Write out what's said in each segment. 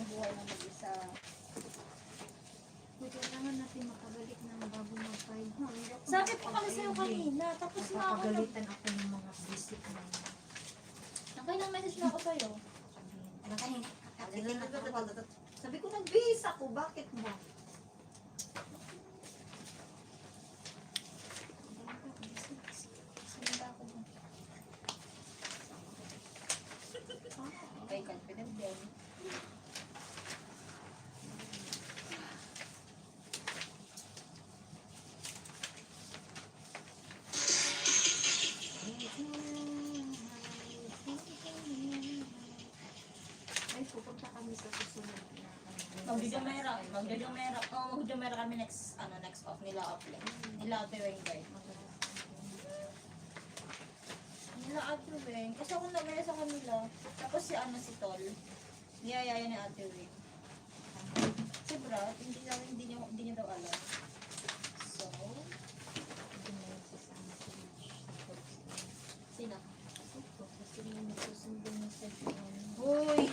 ng buhay na mag-isa. Kailangan natin makabalik ng bago mag-5. Sabi ko kasi sa'yo kanina, tapos na ako. Napapagalitan ako ng mga visit na yun. Nakailang message na ako sa'yo. Sabi ko, nag-bihis ako. Bakit mo? Sinunda ako dun. Okay, confident din. Ay, pupunta kami sa susunod na. Magdudumera kami next off nila offline. Nila Ate Weng guys. Nila Ate Weng. Kasi ako nagaya sa kanila. Tapos si Tol. Niyayaya ni Ate Weng. Si Brad, hindi niya daw alam. So, sino? Uy!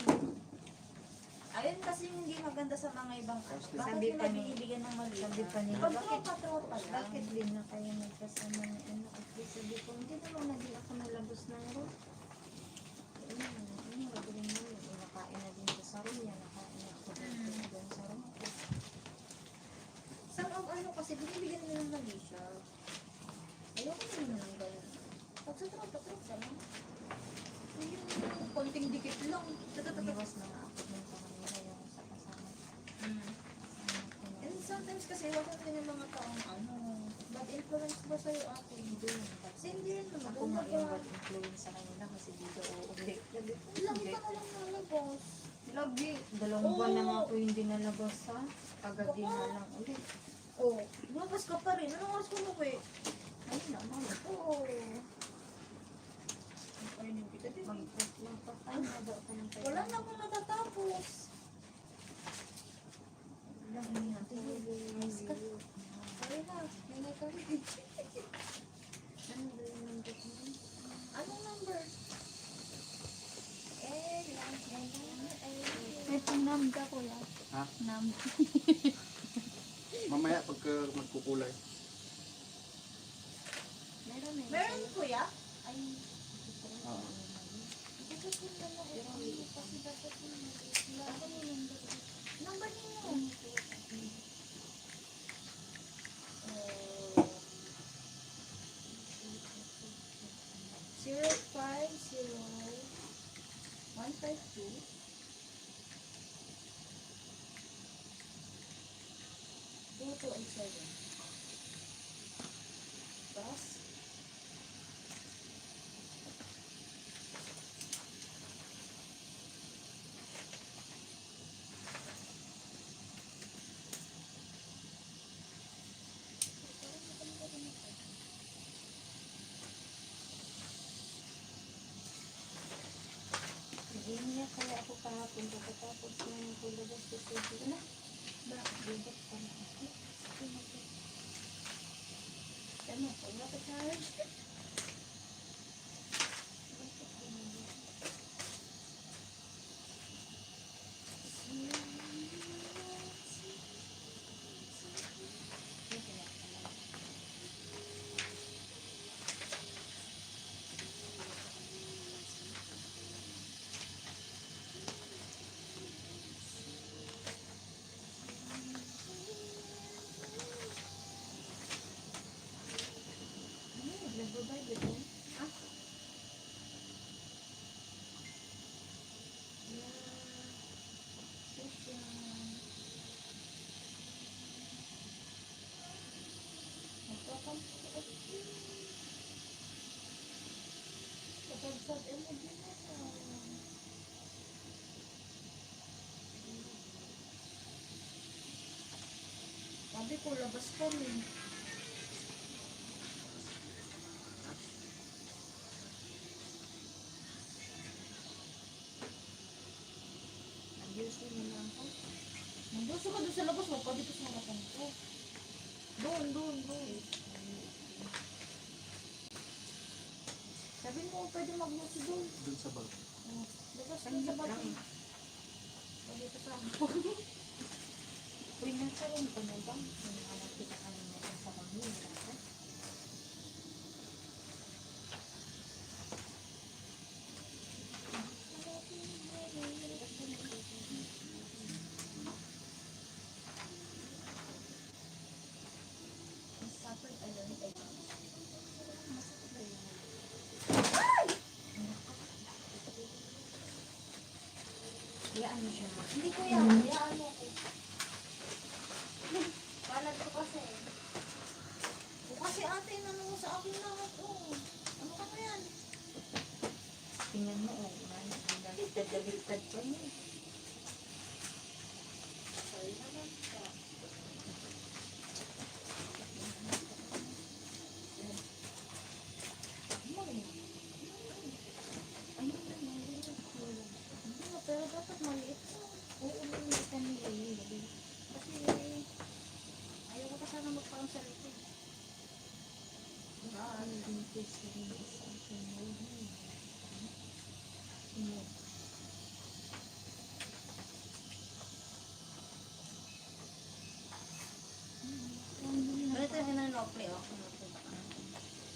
Ayun kasi yung hindi maganda sa mga ibang app. Bakit Sabi nila pa ni- binibigyan ng mali? Sabi pa nila, Pag bakit tropa lang. Bakit din na kayo nagkasama ni ano? At least sabi ko, hindi naman na din ako nalabos ng road. Magaling mo yun. Nakain na din sa room niya. Nakain na ako din sa room ko. Sa kasi binibigyan nila ng mali siya. Ayoko naman ng ganun. Pag sa tropa lang. Yung konting dikit lang. Iwas na nga ako din sa kanila yung sa kasama. And sometimes kasi iwasan din yung mga taong bad influence ba sa'yo ako? Hindi. Kasi hindi rin naman. Ako nga yung bad influence sa kanila kasi dito uulit. Lagi ka na lang nalabas. Lagi. 2 buwan na nga ako hindi nalabas ha. Kagabi na lang ulit. Oo. Lumabas ka pa rin. Anong oras ko umuwi? Ayun naman. Oo. Ayun kita din. Magpapay na daw ako ng tayo. Wala na akong natatapos. Lang ini natin. Sorry na. May ka rin. Ano ba yung number mo? Anong number? May pang-numb ka ko lang. Ha? Numb. Mamaya pagka magkukulay. Meron kuya? Ay. Oo. Number niyo. 050-152 2287. Tapos Hindi niya kaya ako kahapon pagkatapos ng kulabas sa studio na. Bakit bigat pa na ako? ano po, charge? Nagbabay ba din? Sabi ko, labas kami. Ayusin mo lang ako. Nandun ka doon sa labas, wag pa dito sa harapan ko. Doon. Sabi mo, pwede magmusi doon. Doon sa bag. Labas doon sa baba. dito sa ako. Uy, nasa rin ko na ba? Yung anak kita ano na sa pamilya. Suffered alone. Ay, Yaan mo siya. hindi ko yan. Hayaan mo ako. Kalat ko kasi. O kasi ate, ano mo sa akin lahat, oh. Ano ka na yan? Tingnan mo, oh. Nagtagdabigtad pa niya. Sorry naman ka. Hindi nga, pero dapat maliit na. Oo, may kanila yun. Kasi, ayaw ko pa sana magparang sa likod. Ano din kasi rin sa akin. Ano? Pero ito yung inanople, oh.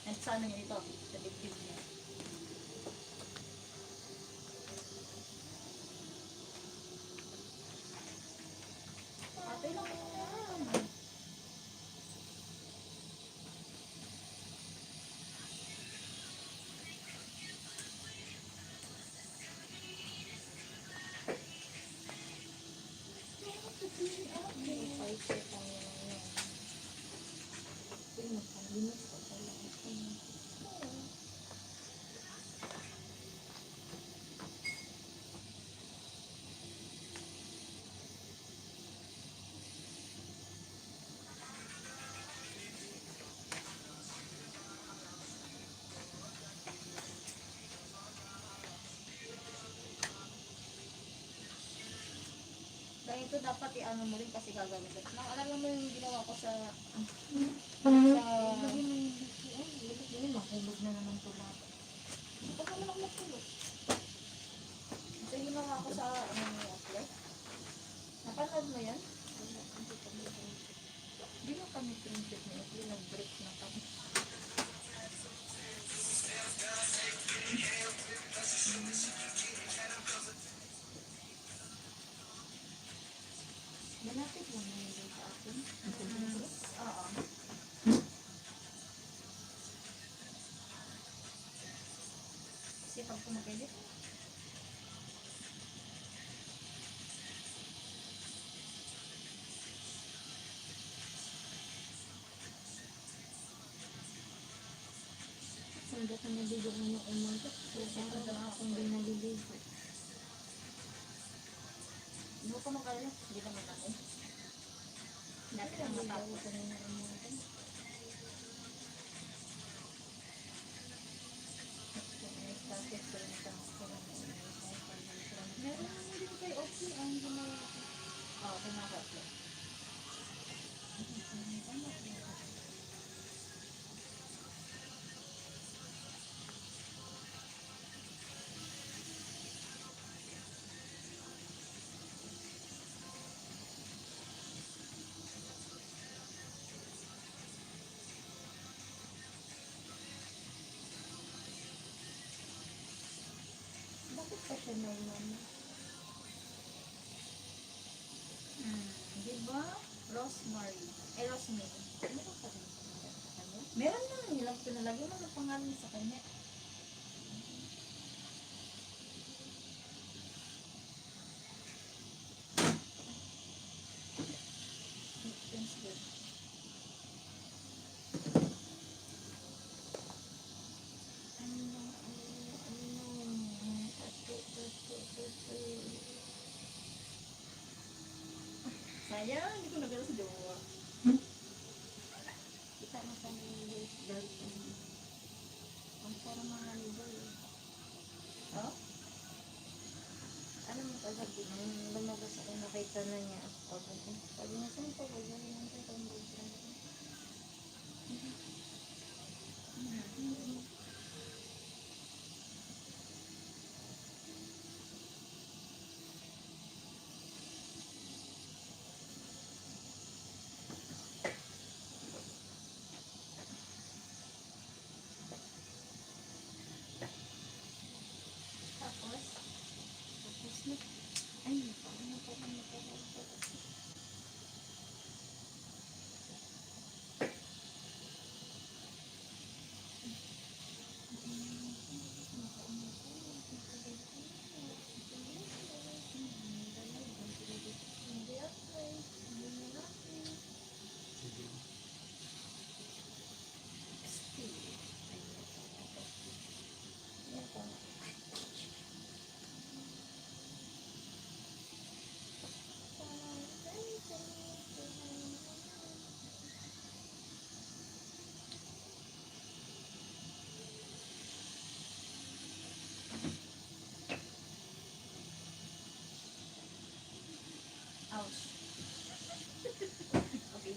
And sa ano niya ito? Sa dibdib niya. Ate lang yan. May fight ko tayo ngayon. Uy, nakalimutan ko pala. Dahil ito dapat i-ano mo rin kasi gagamit. Naalala mo yung ginawa ko sa... Lagi mo yung BCM. Lagi mo, mahulog na naman ito lahat. Hindi pa naman ako magtulog. Ito yung ginawa ko sa ano yung apply. Napanood mo yan? Wala, hindi kami break. Hindi na kami printed na ito. Nag-break na kami. Malapit lang na yun sa akin. Oo. Kasi pag kumagayit, Sanda ka naligo mo umaga. Para daw akong di naliligo. hindi ko magalala. Hindi naman ako. Dati lang Naligo matapos. ko na umaga. Started ko rin sa ako ng Meron naman din kay Oki ang ginawa ko. Oo, pinaka-apply. Bakit pa siya normal? Diba? Rosemary. Eh, Rosemary. Meron pa rin pangalan sa kanya? Meron na nilang pinalagyan mo ng pangalan sa kanya. Thanks, good. Sayang, hindi ko nagala sa jowa. Kita mo sa mga girlfriend. Ang parang mga libo eh. Oh? Ano mo kagabi, nung lumabas ako, nakita na niya ako. Sabi niya, saan pa ba? Gawin lang sa itong boyfriend ko. Ay, paano pa rin nakakapagod? Hindi ako eh. Hindi mo natin. Sige. Yan po. Ouch. Okay.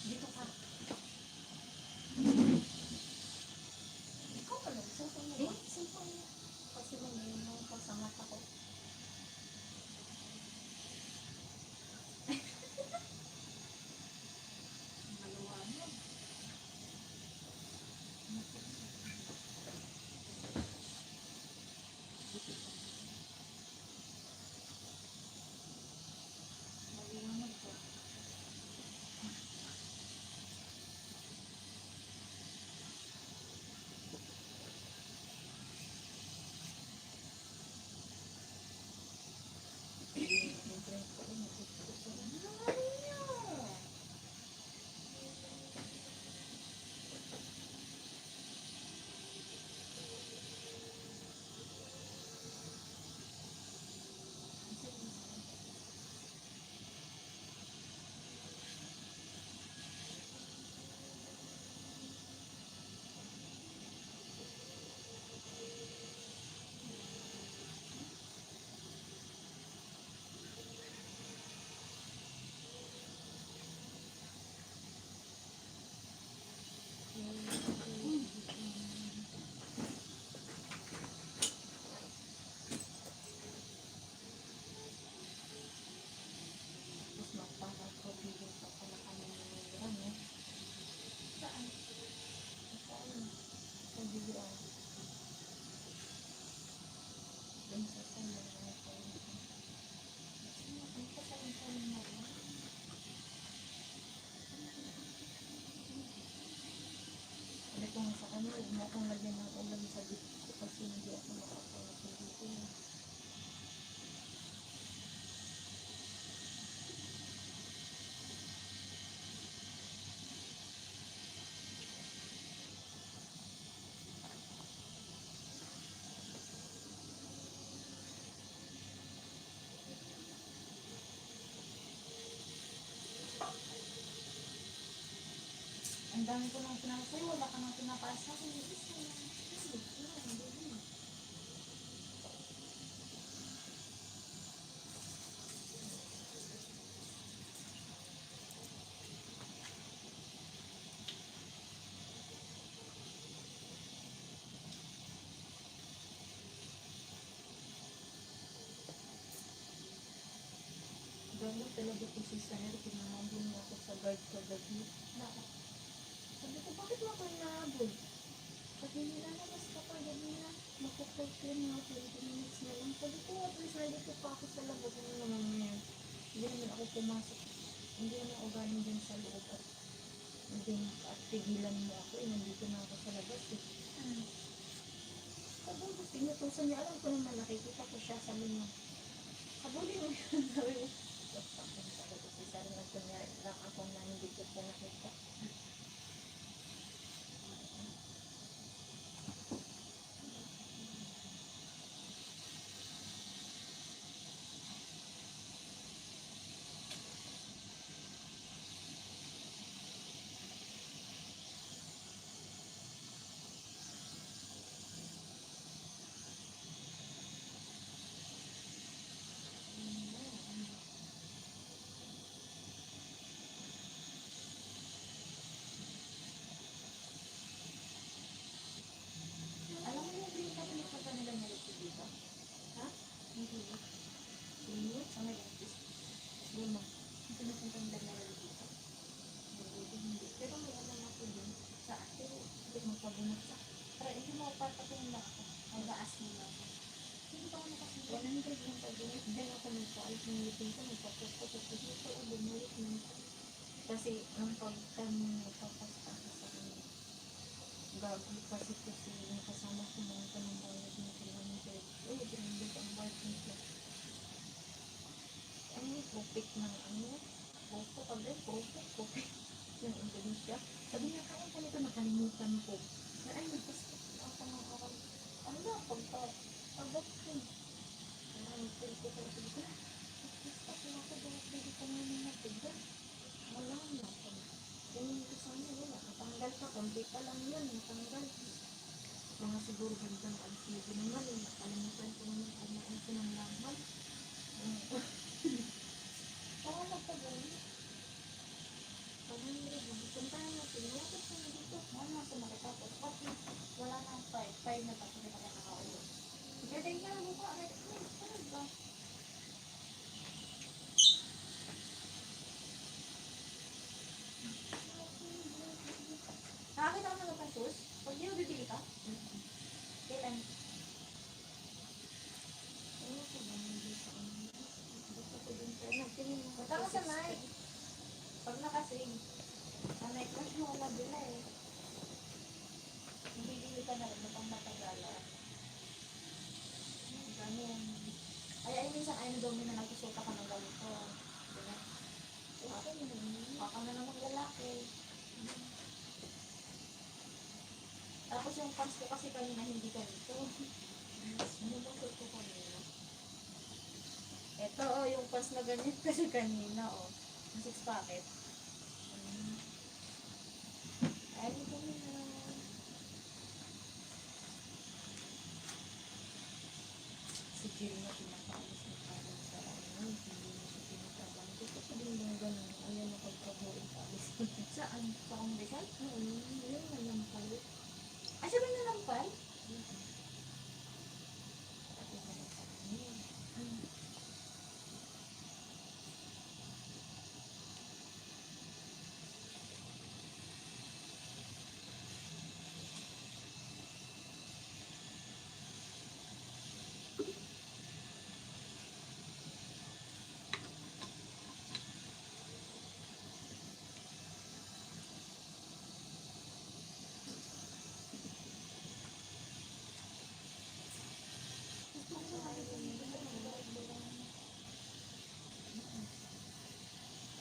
Dito ka. Ikaw pala, cellphone mo ba? Cellphone niya. Kasi may mga pasangat ako. Maliwanag. Maliwanag po. Tapos magpapagpabigil pa pala kami ng ano. Saan? Saan? Sa bigyan. Dun sa sala na ako. Ang kasalan-salan na ba? Sabi ko nga sa kanya, huwag mo akong lagyan ng ulam sa dito kasi hindi ako makapagpapagod dito. Ang dami ko nang pinapay, wala ka nang pinapasa. Hindi isa lang. Hindi. Gamo talaga po si Sir, pinamabon mo ako sa guard kagabi. Bakit? Sabi ko, bakit mo ako inaabot? Sabi nila, labas ka pa, gabi na. Makukulkin nga, 20 minutes na lang. Sabi ko, at least nandito pa ako sa labas. Ano naman ngayon? Hindi naman ako pumasok. Hindi naman ako galing din sa loob. At tigilan mo ako, nandito na ako sa labas. Sabi ko, pinutusan niya. Alam ko naman, nakikita ko siya. Sabi niya, habulin mo yun. Sabi ko, sabi ko, si Sir, nagkunyari lang ako na hindi ko po nakita. Alam mo yung green cup na kanila niya dito? Ha? Hindi. Hindi. Sa may office. Lima. Ang pinupunta nila na dito. Hindi. Pero may alam ako din. Sa ate, hindi magpabunot sa mo, papatingin na ako. Mag-aas mo na ako. Hindi ba ako nakasindi? 100 yung pag-init. Dahil ako nagpa-ayos ng ngipin ko, nagpapos-papos ko dito, o bumalik na ako. Kasi ang pag-time mo nagpapasta ka sa akin. Gago kasi yung kasama ko mga panambayad na kilometer. Uy, binibig ang bayad nito. Ano, pupik ng ano? Popo, pagay, pupik ng Indonesia. Sabi niya, kaya ka nito nakalimutan ko. Na ay, nagpasta ako ng aral. Ano na, pagkat ko. Ang pwede ko pala sabi ko, nagpasta ko ako, dapat pwede ko namin natiga. Wala na. Kung ito sana, wala. Natanggal ka, konti pa lang yun, natanggal. Mga siguro gandang LCD naman, nakalimutan ko naman kumain ko ng laman. Oo, magpagawin. Puntahan natin. Lapit ka na dito. Ano nasa makitapos? Pati, wala na ang 5 na tapos hindi pa kaya nakaulo. Galing ka na buka. Ano ba? Nakakita ko na ng shoes? Pag di mo bibili ka? Kailan? Ano ko ba? Hindi sa ano. Gusto ko din tayo. Nagtingin mo. Punta ka sa night. Pag nakasing, ang night crush mo kung mabila eh. Kung bibili ka na rin, napang matagala. Ganun. Ay, minsan ayaw na daw mo na nagsusuka ka ng ganito. Diba? Okay na naman. Baka na namang lalaki. Tapos yung pants ko kasi kanina hindi ganito. Ano ba ko kanina? Ito oh, yung pants na ganito kasi kanina oh. Yung 6 pocket. Ay, ito na. Si Jill na pinakaalis ng parang sa ano. Hindi na siya pinatrabaho. Gusto ko din yung ganun. Ayaw na pagkabuhin paalis. Saan? Sa accommodation? Yun na lang pala. Ah, siya ba nalampal? Pati na lang sa kanya.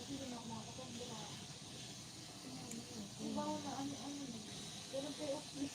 Hindi na ako makakapagdala. Iba ko na ano. Pero kayo okay.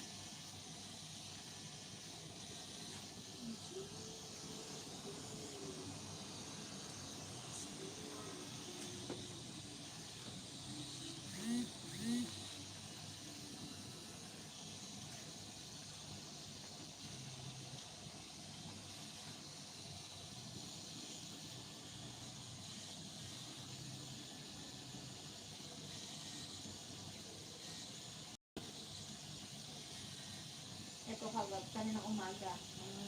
Ito kagad, kaninang umaga.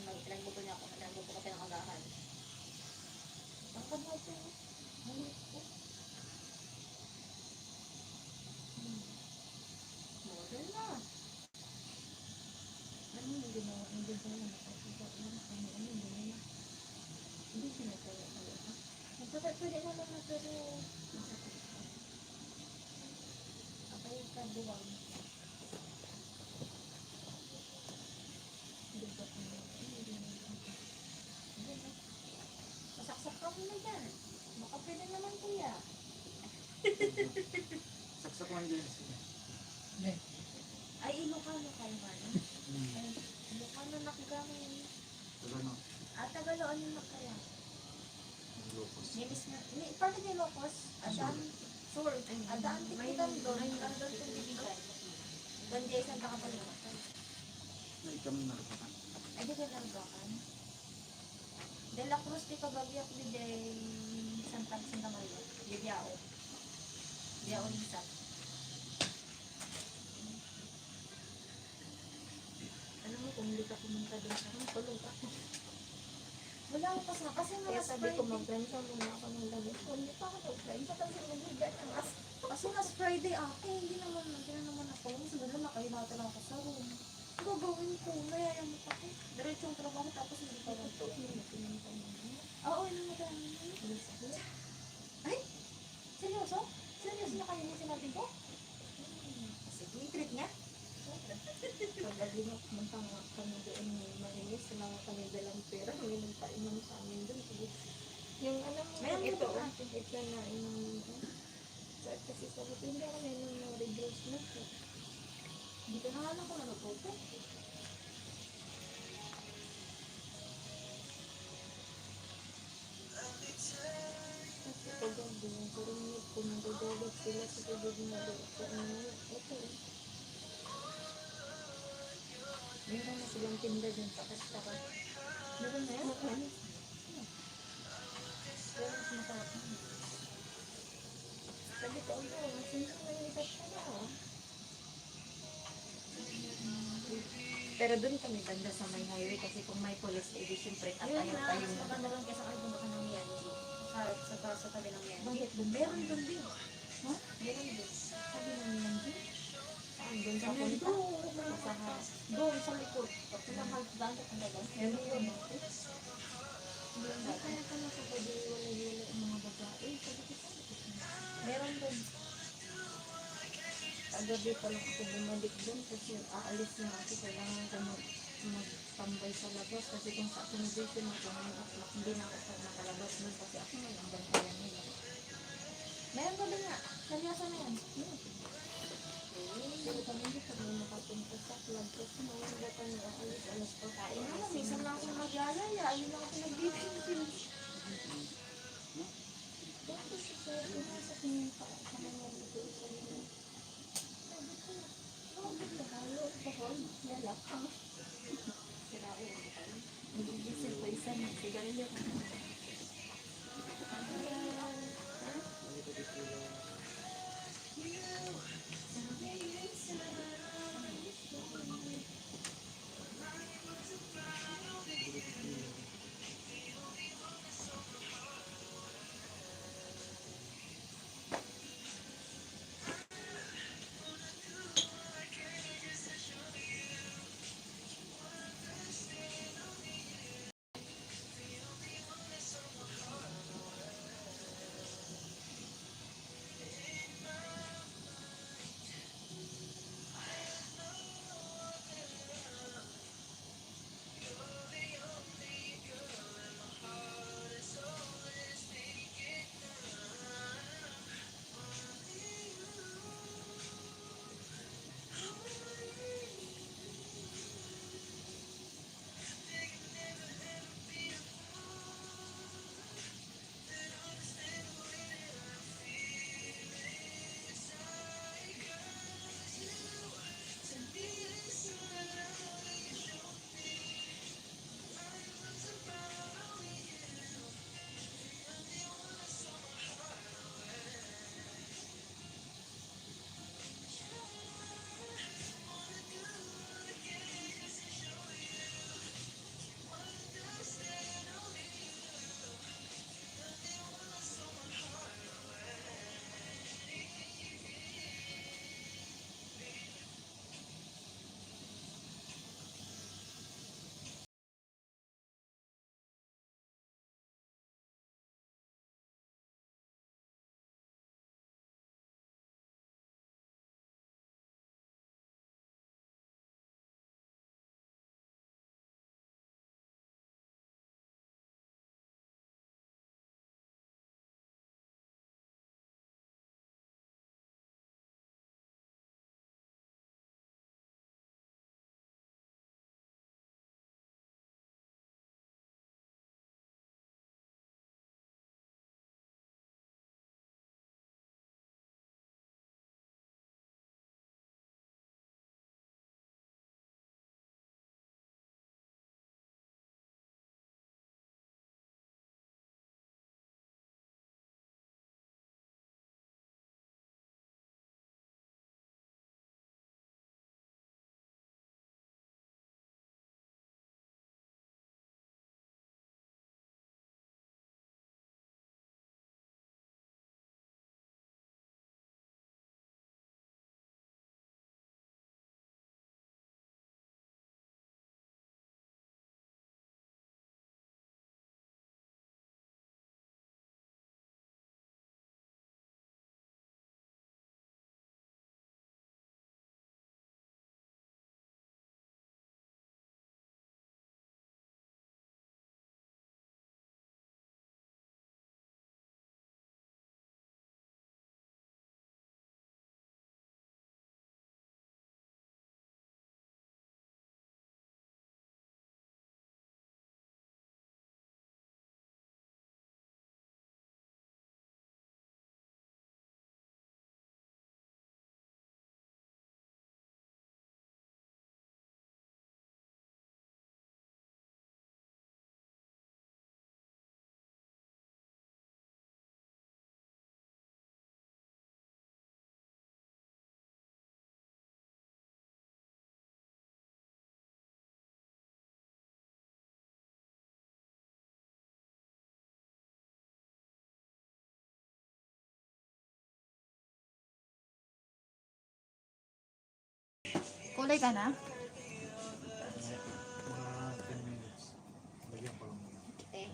Nagbuto niya ako, nagbuto ko ng agahan. Ang kabato. Maliit ko. Model na. Ano yung ginawa? Hindi ba na nakakita na? Ano ginawa? Hindi siya nagkaya. Pwede naman na pero Masakit pa. Apay ka buwang. Hindi ba ko na? masaksak ka muna dyan. Baka pwede naman kuya. Saksak lang din siya. Ay, Ilocano kayo man. Hmm. Ay, Ilocano nakagami. Wala na. At Tagaloan yung nakaya. Ang lupos. Nilis na, parte ni Locos, Adan, Sur, Adan, tikitan doon, nandun kong bibigay. Doon di isang kakapalimutan. May kami na rin. Ay, di ka nalagakan. De la Cruz, di ka bagyak di de Santa Maria, di Biao. Biao Lisa. Alam mo, kung hindi ka pumunta doon sa akin, tulog ako. Wala ko kasi Kaya mas sabi ko, Friday. mag-gansa muna ako ng damit. Hindi pa ako mag-gansa kasi mag-higa ng Kasi mas Friday ate, hindi na naman ako. Siguro nakahilata lang ako sa room. Gagawin ko, mayayamot ako. Diretsong trabaho tapos hindi pa lang. Ito, pinunta mo. Oo, yun naman. Ay! Seryoso? Seryoso na kayo yung sinabi ko? Sige, treat niya. Pagdabi na pumunta nga kami doon may malinis, wala nga kami dalang pera, may nagpainom sa amin doon. Yung alam mo, Meron ito, ba natin? ito na inom mo. Kasi sabi ko, hindi ako inom ng regulars na po. Hindi ko na alam kung ano po ito. Kasi pagdabi, karunit ko, nagagalit sila sa pagdabi na doon. Ito, meron na silang tinda dyan sa kastaka. Meron na yan? Oo. Pero mas masarap na. Sabi ko, ano, sino may isap ka na, oh. Pero doon kami banda sa may highway kasi kung may police, edi syempre Yun tatayo na, tayo. mas maganda lang kaysa kayo bumaka ng Mianji. Sa tabi ng Mianji. Bakit doon? Meron doon din. Ha? Meron doon. Sabi ng Nanji? Saan? Doon sa Kami punta? doon. Sa harap. Doon sa likod. Pag pinakagdaan ka talaga. Meron yun. Doon Hindi dati. kaya ka na sa pag-iwalay-walay ang mga babae. Sabi ko, Meron doon. kagabi pa lang ako bumalik doon kasi aalis na ako. Kailangan ko magtambay sa labas kasi kung sa accommodation ako ngayon at hindi na ako nakalabas doon kasi ako na lang bantayan nila. Meron doon nga. Seryoso na yan. Pero kami hindi kami makapunta sa club kasi mawala kami aalis alas pa Kain na lang. Minsan lang ako magyayaya. Ayun lang ako nagbibigil. Bakit sa pinasok niyo pa sa mga dito sa inyo? Sabi ko, bakit nakalo? Bakit yalak ka? Sirain ako pa. Nagigisip ko isa na sigarilyo ko. Kulay ka na? Mga 10 minutes. Lagyan ko lang muna. Eh.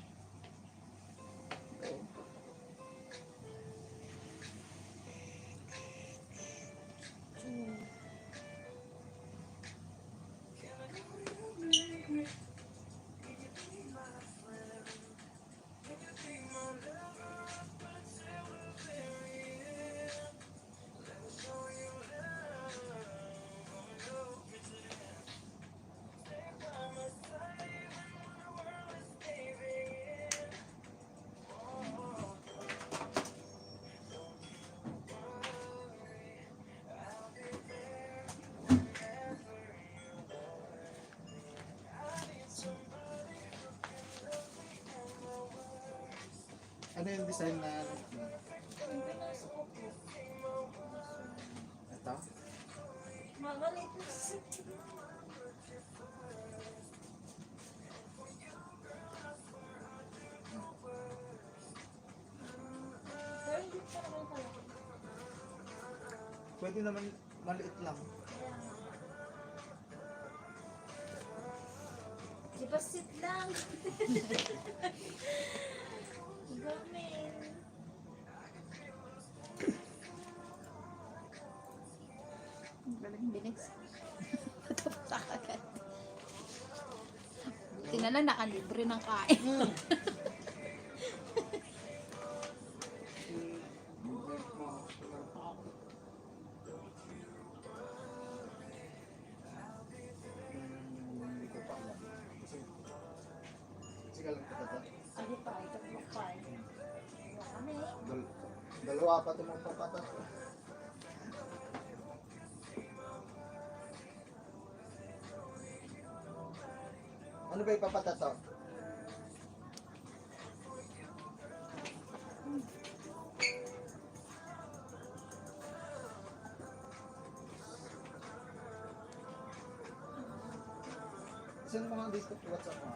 Ano yung design na Yung pinasok ko po. ito? Mamalit na siya. Pero hindi pa naman pala. Pwede naman maliit lang. Kaya nga. Di ba sit lang? Gamin. Galing bilis. Patapos agad. Buti na lang nakalibre ng kain. Hindi ko pa alam. Kasi lang kita to. Ano pa? Tatlo pa eh. Kami. Dalawa pa ito mga papatas. Ano ba ipapata to? Saan mga dito? WhatsApp mo?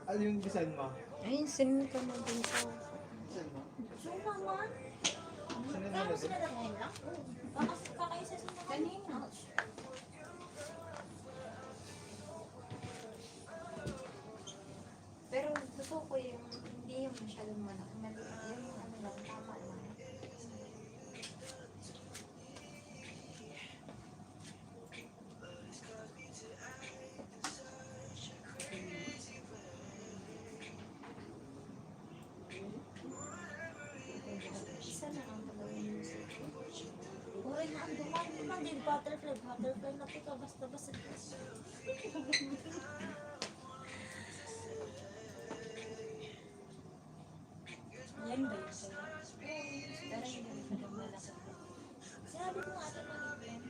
Ano yung design mo? Ayun, sinin ko na din sa... Design mo? So naman. Saan yung Kaya mo nalagay? sila naghahin lang? Kakaisa sila kanina. Pero gusto ko yung hindi yung masyadong malaki. Yung ano lang, tama lang. Isa na ang magawin mo sa Uray na ang duman. Naman din butterfly. Butterfly na ito. Basta-basta. Yan ba yun sa'yo? Pero hindi mo malaki. Sinabi ko nga ito maliit yan.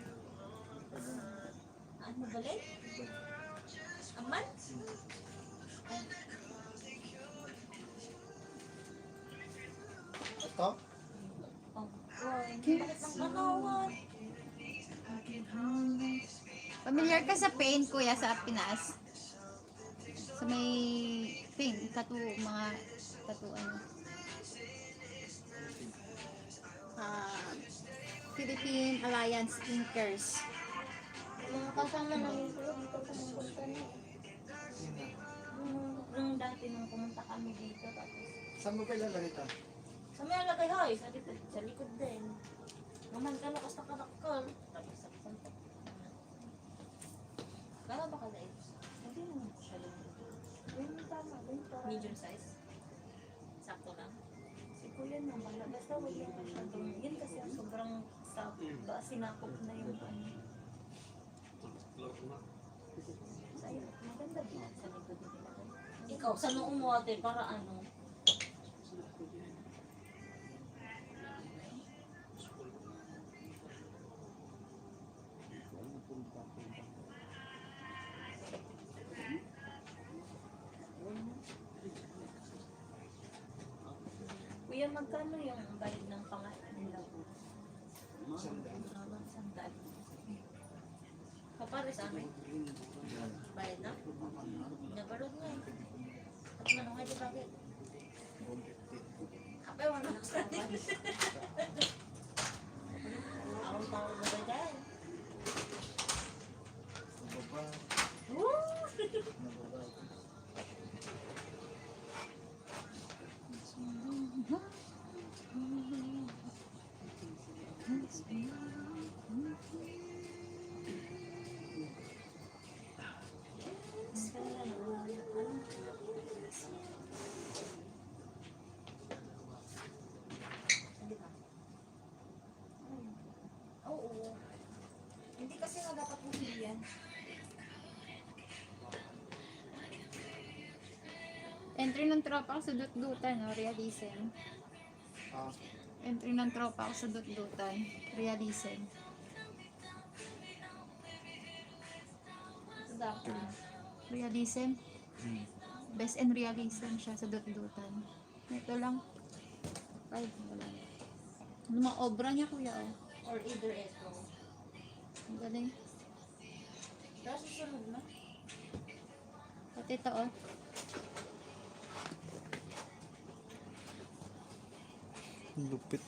Ano balik? Aman? Ito? Oh, boy. Bakit ang manawan? Familiar ka sa paint, kuya, sa Pinas? Sa may paint, tattoo, mga tattoo, ano? Philippine Alliance Inkers. Mga kasama namin ko, dito pumunta na. Sino? Nung dati nung pumunta kami dito, tapos Saan mo pa ilalagay ito? sa may alagay hoy, sa likod din. Naman ka lakas na kanakal. Tapos sa punta. Gano'n ba ka guys? Hindi naman siya lang. Yung tama, yung tama. Medium size. Sakto lang. Si kuya naman, basta wala yung masyadong. Yun kasi ang sobrang ba, sinakop na yung ano. Sa'yo, maganda din sa likod nila. Ikaw, sa noong mo ate, para ano? Kuya, magkano yung bayad ng pangalan nila? sa amin. Bayad na? Nabalod nga eh. At manong nga di bakit? Apay, wala na sa atin. Akong tao na ba dyan? Woo! Oo. Hindi kasi nga dapat bumili yan. Entry ng tropa ko sa dut-dutan, no? Realism. Ah, Entry ng tropa ko sa dut-dutan. Realism. Ito dapat. Realism. Best in realism siya sa dut-dutan. Ito lang. 5, wala. Ano mga obra niya, kuya, oh. Or either ito. Ang galing. Pero susunod na. At ito, oh. Lupit.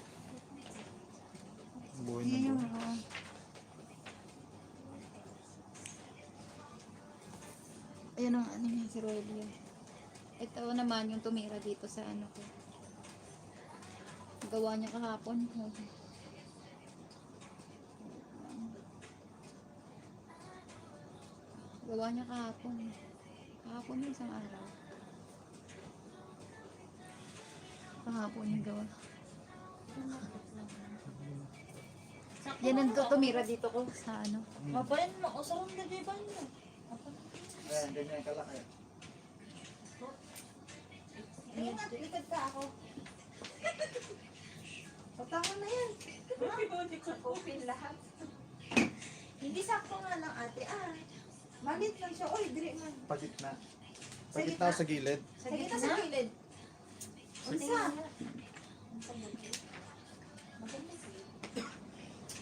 Buhay na Yan yung, buhay. oh. Ayan ang ano niya, si Roelia. Ito naman yung tumira dito sa ano ko. Gawa niya kahapon. Gawa niya kahapon. Kahapon yung isang araw. Kahapon yung gawa. Yan ang tumira dito ko sa ano. Mabayan mo. O sarang gabi ba niyo? ayan, ganyan kalaki. Ayun nga, likod ka ako. Patama na yan. Hindi ko open lahat. Hindi sakto nga lang ate. Malit lang siya. Oy, diri man. Pagitna. Sa Pagitna gitna? sa gilid. Sa gitna sa gilid. Unsa?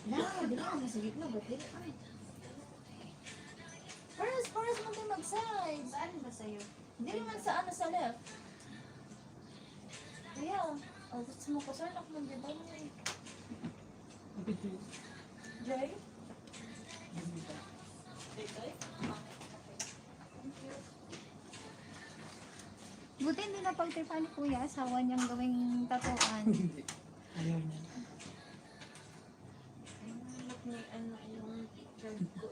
Na, di ba? Nasa gitna. Ba't dili? Paras mo tayo mag-side. Saan ba sa'yo? Hindi naman sa ano sa left. Kaya, gusto mo ko sir, nak mo di ba? Jay? Buti hindi na pagtripan ni kuya, asawa niyang gawing tatuan. Ayaw niya. Anak ni ano yung picture ko.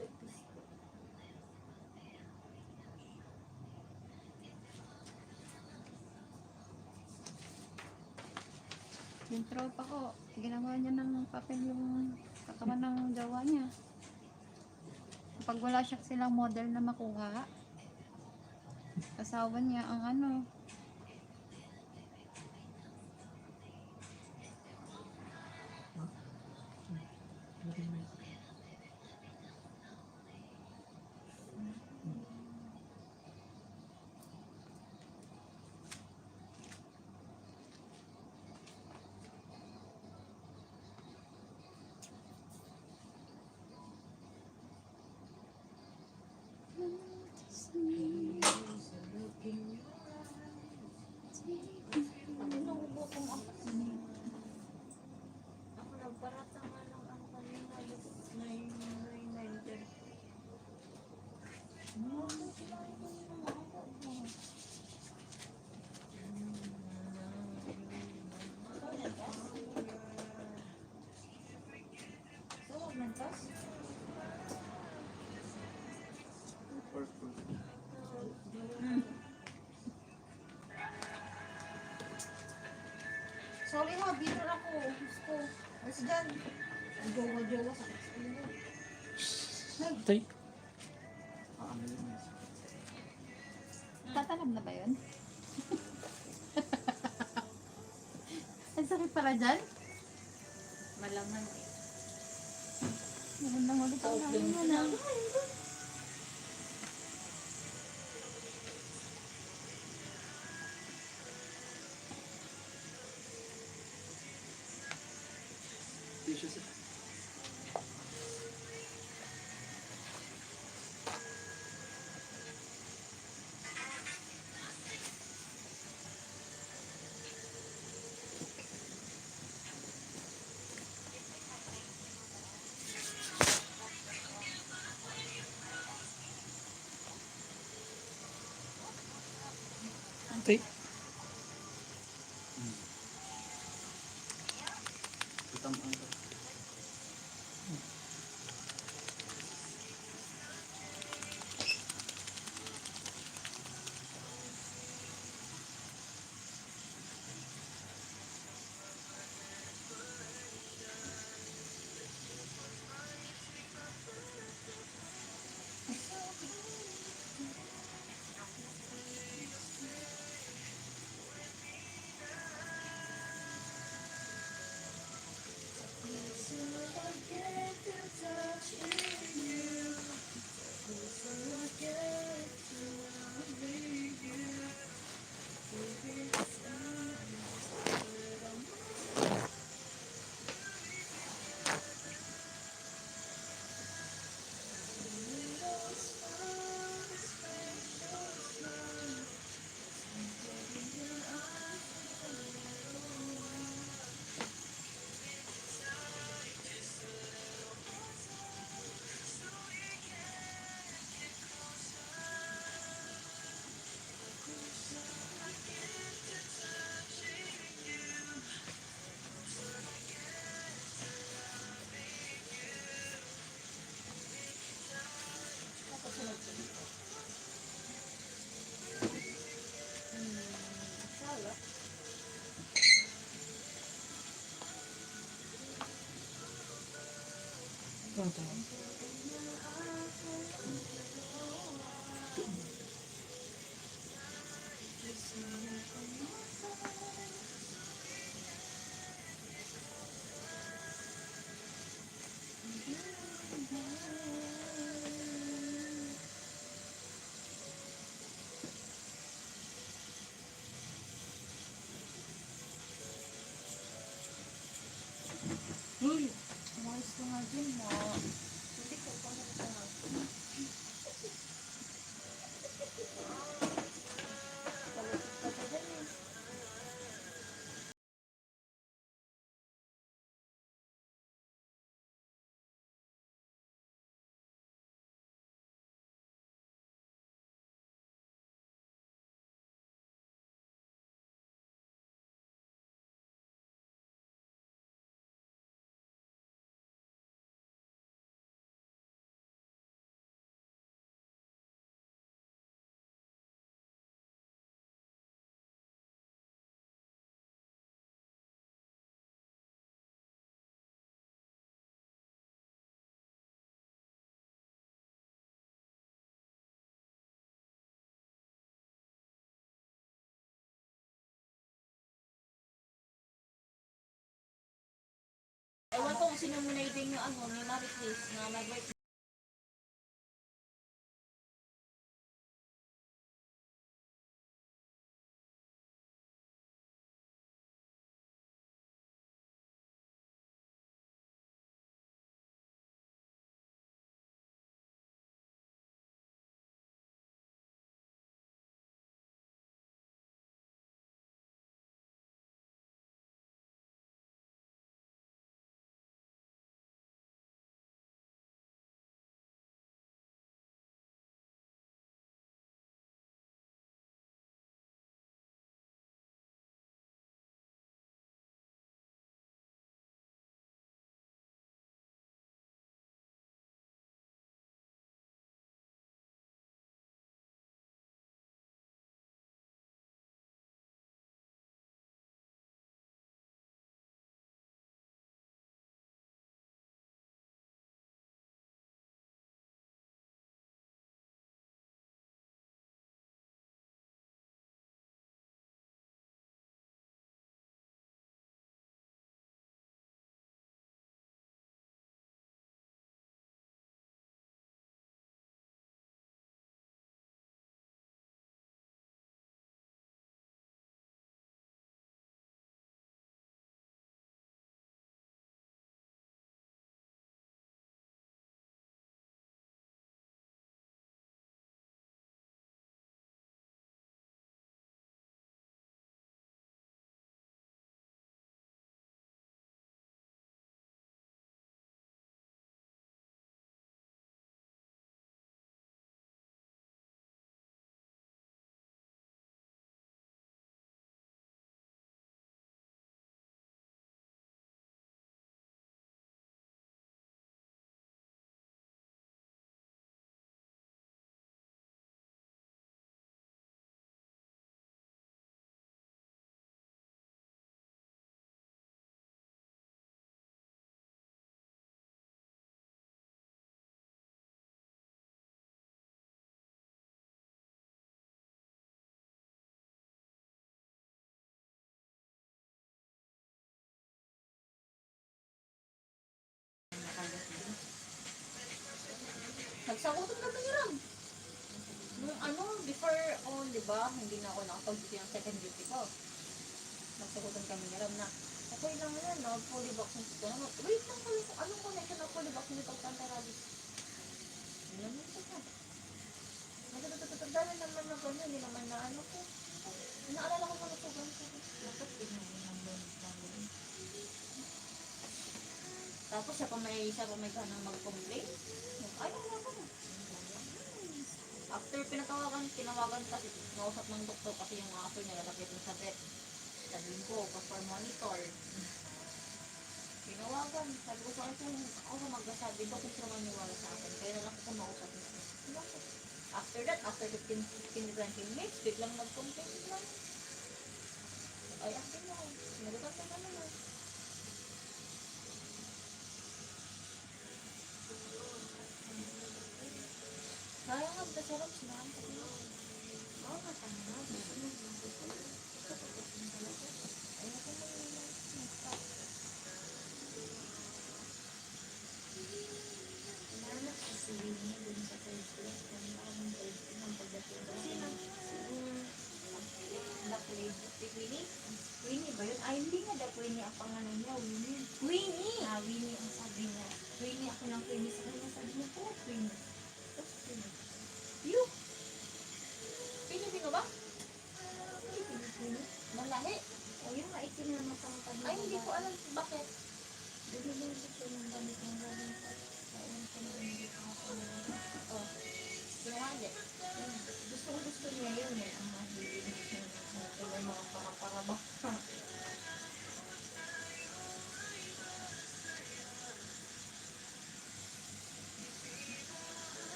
Yung tropa ko, ginawa niya ng papel yung katawan ng gawa niya. Kapag wala siya silang model na makuha, asawa niya ang ano. Nagugutom ako. Ako nagparata nga lang ang kanina. 9:30. Purple. Sorry ha, bitter ako. Gusto. Mas dyan. Jowa-jowa sa kasino. Tay. Ano yun? Tatalab na ba yun? Ang sakit pala dyan? Malaman eh. Meron lang ulit ang namin mo na. Tissue sa... Ito, ito. Uy! Umayos ka nga dyan, ma. Hindi ko pa na Palapit ka pa dyan eh. Ewan ko kung sino muna yung ano, ni Marie Chris na may birthday. Nagsakutan kami ni Ram. Nung ano, before all, di ba, hindi na ako nakapag-duty ng second duty ko. Nagsakutan kami ni Ram na, okay lang yan, fully vaccinated ko naman. Wait lang kami kung anong connection na fully vaccinated ang Tantarabis. Hindi naman ito ka. Nagtatagdalan naman na gano'n, hindi naman na ano ko. Naalala ko mga tugan ko. Dapat tignan mo naman. Tapos siya pa may ganang mag-complain. Ayaw na ako. After tinawagan kasi, nausap ng doktor kasi yung aso niya lalapit sa vet. Sabihin ko, for monitor. Tinawagan, sabi ko sa akin, ako sa magsasabi, bakit siya maniwala sa akin? Kaya na lang ako mausap niya. After that, after 15 to 20 minutes, biglang nag-complain lang. Ay, akin na ako. Sinagutan ko na naman. Winnie dun sa third class. Kung nakamang third class ang pagdating sa Sino? Black Lady. Si Winnie? Winnie ba yun? Ay, hindi nga daw Winnie ang pangalan niya. Winnie. Winnie! Ah, Winnie ang sabi niya. Winnie ako ng Winnie sa kanya. Sabi niya po, Winnie. Tapos Winnie. You! Pilipino ba? Ay, Pilipino. Malahi. O, yung maitim na matangkad na Ay, hindi ko babae. alam bakit. Binibili siya ng gamit ng galing sa ewan ko na hindi ko makakalimutan. Oh. Sinungaling. Gusto niya yun eh. Ang mahilig niya. Yung mga para-para.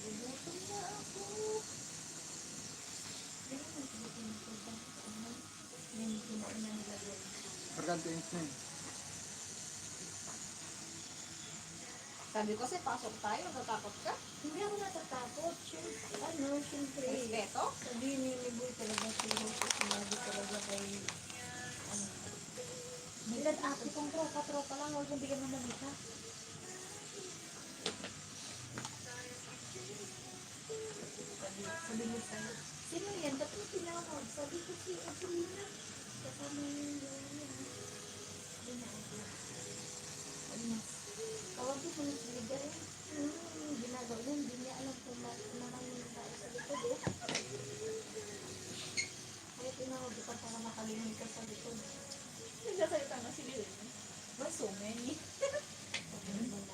Nagugutom na ako. Yan, kinain na nila doon. Pagkante yung sin. Sabi ko kasi pasok tayo, natatakot ka. Hindi ako natatakot. Siyempre. Respeto? Sabihin ni Boy talaga siguro sa sinabi talaga kay ano. Bilad ate kong tropa lang, huwag mong bigyan ng malita. Sabi mo sa'yo, sino yan? Ba't mo tinawag? Sabi ko si Adelina. Kasama yung gawin niya. Sabi na ako. Sabi na, tawagin mo na si Ligar. Ginagawa niya, hindi niya alam kung maraming yung tao sa likod eh. Kaya tinawag ko para makalimutan ka sa likod. Nagsasalita na si Lil. Ba, so many. Sabi mo na.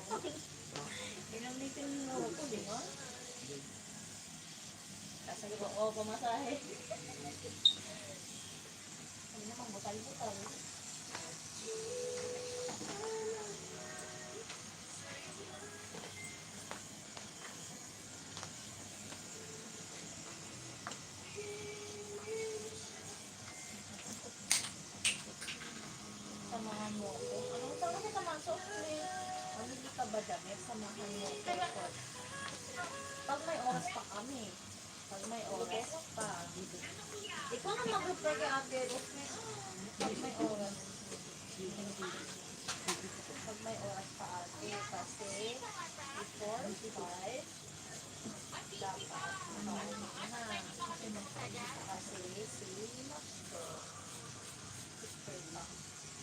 Pinamitin mo ako, di ba? Sasabi ko, oo, pumasahe. Sabi na kang butal-butal. Samahan mo ako. Anong tawag kasi samahan? So, hindi ka ba damit? Samahan mo ako. Pag may oras pa kami. Pag may oras pa. Ikaw na mag-reply kay Ate Rose. Pag may oras. Pag may oras pa ate. Kasi before 5 dapat pauwi na. Kasi magpauwi pa kasi si sister pa.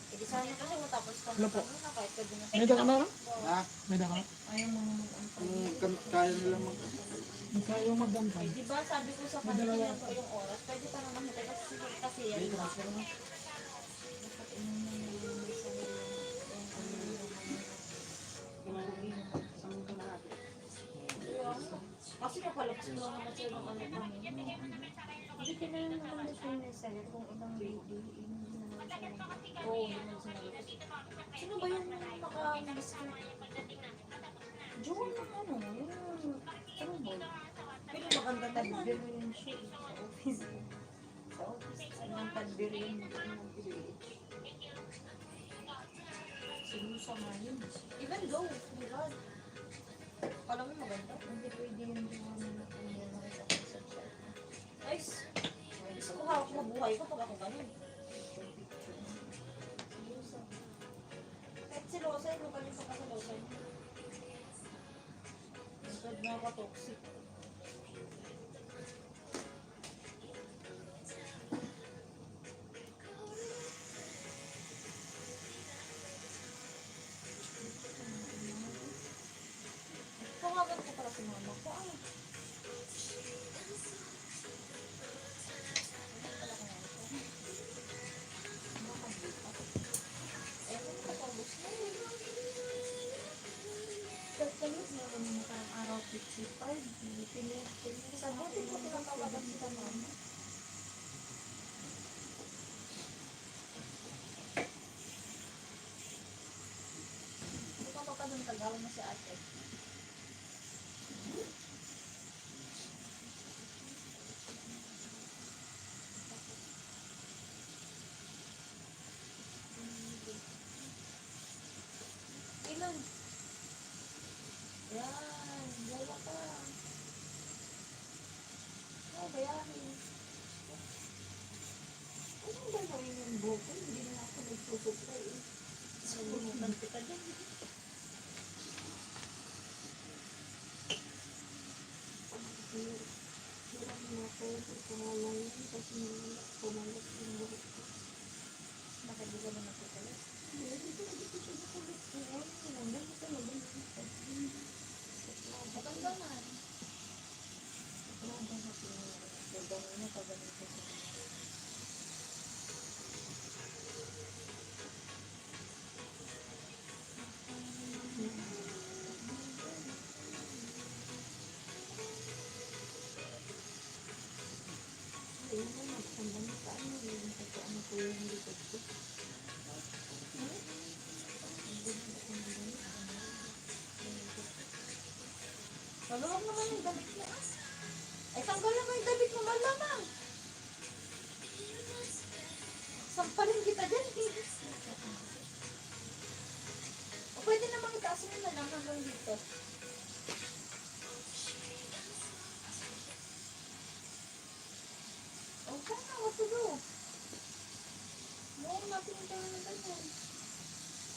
Eh di sana kasi matapos ka Ano po? na kahit ka din na. May daka na lang? Ha? May daka na? Ayaw mo naman Kung kaya nila mag... Kaya magdampan. Eh, di ba sabi ko sa kanila yan ko yung oras, pwede pa naman hintay kasi yan. dapat inuman na yung may sarili. Kasi napalabas ko lang naman sila ng ano kami. Hindi ka na lang naman siya yung sarili kung ibang lady. Hindi naman siya yung Oo, hindi mo sinabi. Sino ba yung naka-discount? Joel ng ano, yung trouble. Pero maganda naman. Tadbir rin siya eh, sa office. Sa office. Ano ang tadbir rin ng PH? Sinusa nga yun. Even though, Mirad. Kala mo maganda? Hindi pwede yung Joel na nakuha na rin ako sa chat. Guys, gusto ko hawak mabuhay ko pag ako ganun. Sinusa. Kahit si Rosa, yung kanin pa ka sa Rosa. Instead na ako toxic. Tawagan ko pala si mama ko. Ay. Ewan ko, pabos na yun. 65. Sa buti po tinatawagan sila mama. Hindi ko mapadang tagawan mo si ate. Ilan? Yan, dalawa pa. Oh, bayahin. Anong gagawin yung buko? Hindi na ako nagsusupply eh. Sumutan kita dyan. Hirap na ako. Pangalan yun. Kasi pumalas yung buhok ko. Bakit di ka ba nagtitalas? Hindi ko siya nakulit. Ang ganda talaga yung Matanggalan. Nada na pinagdagan na pagdating ko sa ayun na magtanda na sa ano yung sa ano ko yung likod ko. Maluwag naman yung damit mo. Ay, tanggalan mo yung damit mo, malamang. Sampalin kita dyan. O pwede namang itaas mo na lang hanggang dito. O, sana, what to do? Noong natin yung tayo ng ganyan.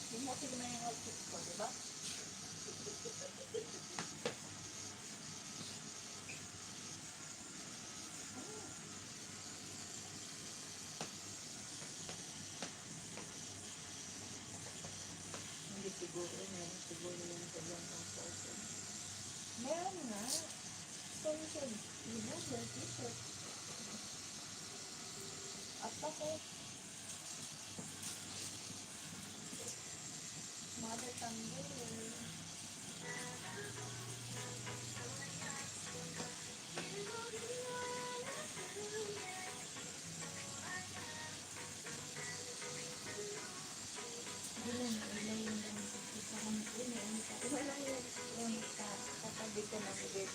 Hindi mo kasi naman yung outfit ko, di ba? Hindi siguro meron siguro yung tagang ang photo. Meron nga. Sponsored. Diba? Yung t-shirt. At kasi, mother tanggol. Bilang ilay yung isa kong Wala yung katabi ko ng bed.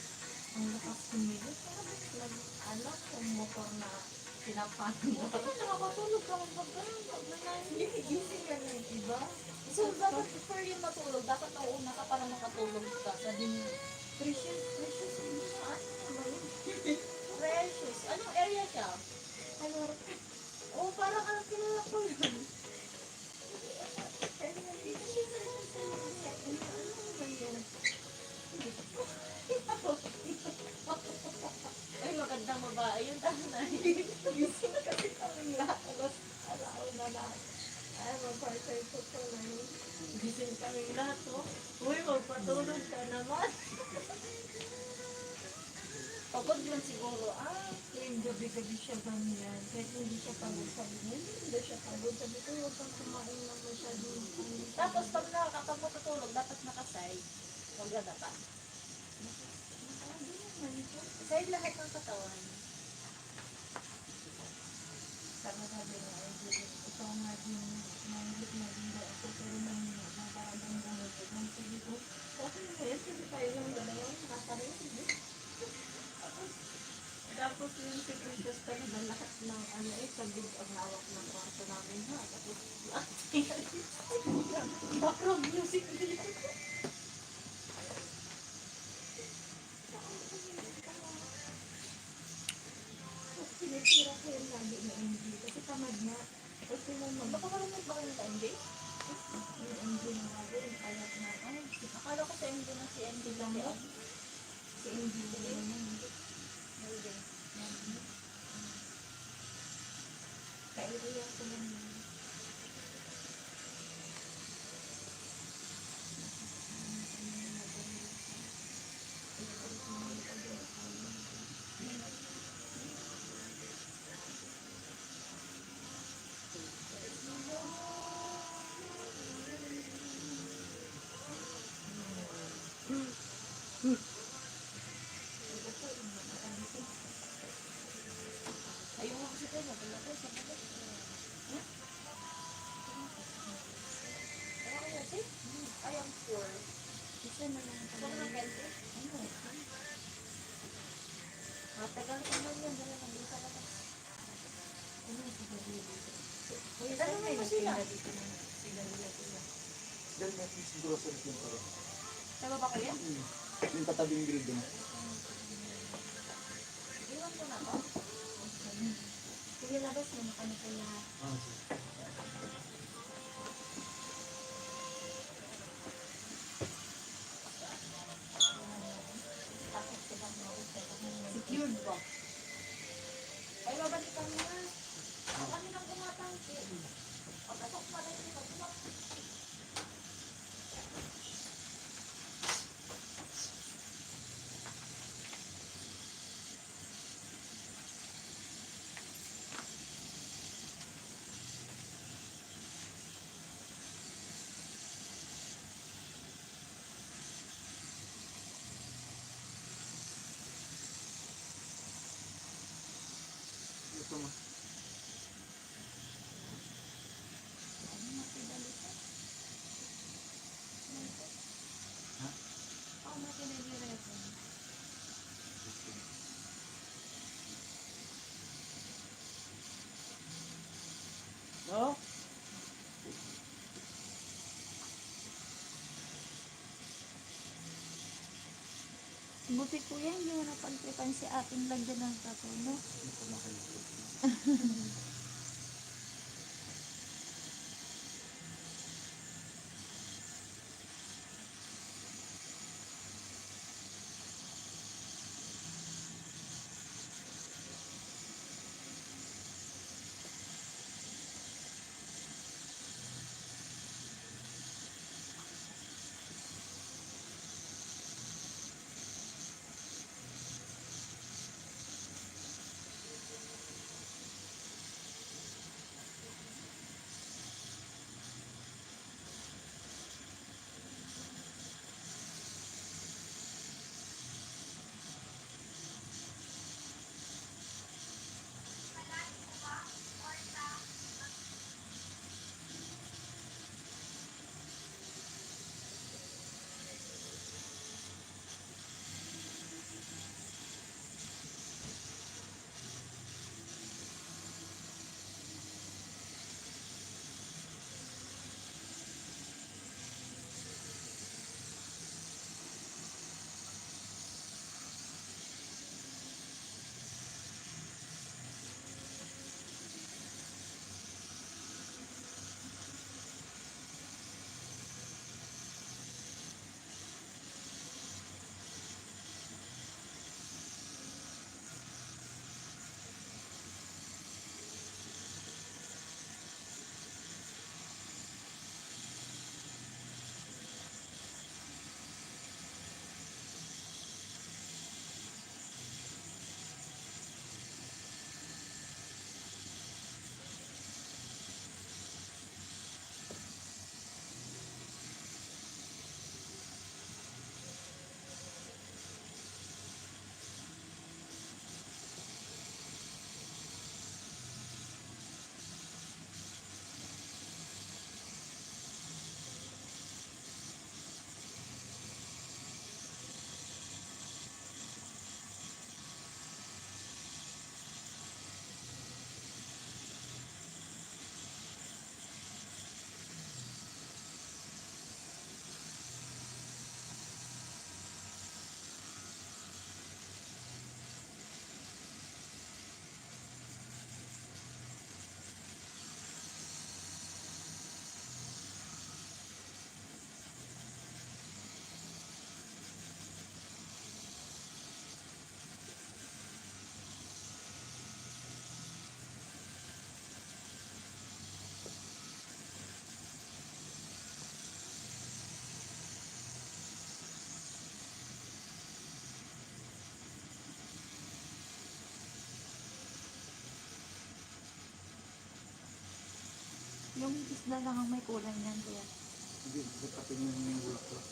ang lakas kumilos. Ano, yung motor na pinapahin mo. Bakit nakakatulog ka pag nanay? Gising ka na yung iba. So, dapat before yung matulog, dapat nauuna ka para makatulog ka. Sabi niyo, Precious, precious. Hindi na ano ba yun? precious. Anong area siya? Ano? Oh, parang alam kilala ko yun. Pero nandito siya sa ano ba yun? Ay, magandang babae yun, tanay. Gising kasi kami lahat. Alas, alaw na lahat. Ay, mag-partay ko pa na yun. Gising kami lahat, oh. Uy, magpatulog ka naman. Pagod yun siguro. Ah, Yung gabi-gabi siya ganyan. Kahit hindi siya pagod, sabi niya, hindi siya pagod. Sabi ko, huwag kang kumain ng masyadong kanin. tapos pag nakakapagpatulog, dapat nakaside. Huwag na pa. Sabi naman ito. Side lahat ng katawan. Sabi niya, ay, ikaw nga din, mahigit na din daw ako, pero mahina, mabalang gamot. Ang sabi ko, okay na yan, sabi tayo lang dalawa, nakakarin. Tapos yung si Precious talaga lahat ng ano eh, sabig ang hawak ng kwarto namin ha. Tapos background music dito. Tapos pinitira ko yung lagi na MG kasi tamad na. Tapos pinamag Magpapakarunod ba kayo ng MJ? yung MG na lagi, yung payat na. Ay, akala ko sa MJ na si MJ lang yun. Si MG na naman. MJ. Kairiya ko lang yun. Isa na lang Ito na pwede. Ano? Matagal pa man yan. Dala na dito sa labas. Ano yung siguro dito? Kuya, Tanungin saan kayo mo sila. nagtinda dito ng sigarilyo kuya? Diyan may grocery yung pala. Sa baba ko yan? Yung katabing building. Iwan ko na to. Sige, labas mo na kami sa lahat. Takot ko bang mausap ako. Secured ba? Ay, babalik kami na. Kami nang kumatangki. Pagkatok pa rin ito. Ito mo. Ano matidalito? Ha? Oo, matinagirito. No? Buti kuya, hindi mo napagtripan si ating lagyan ng tato, no? Hindi ko makalikot. Yung isda lang ang may kulay niyan, kuya. Hindi, kapatid yung bulaklak.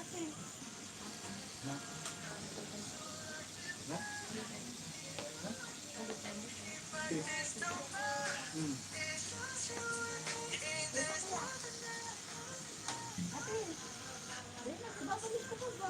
Ha? Ha? Hmm. Ate, babalik ko pa ba?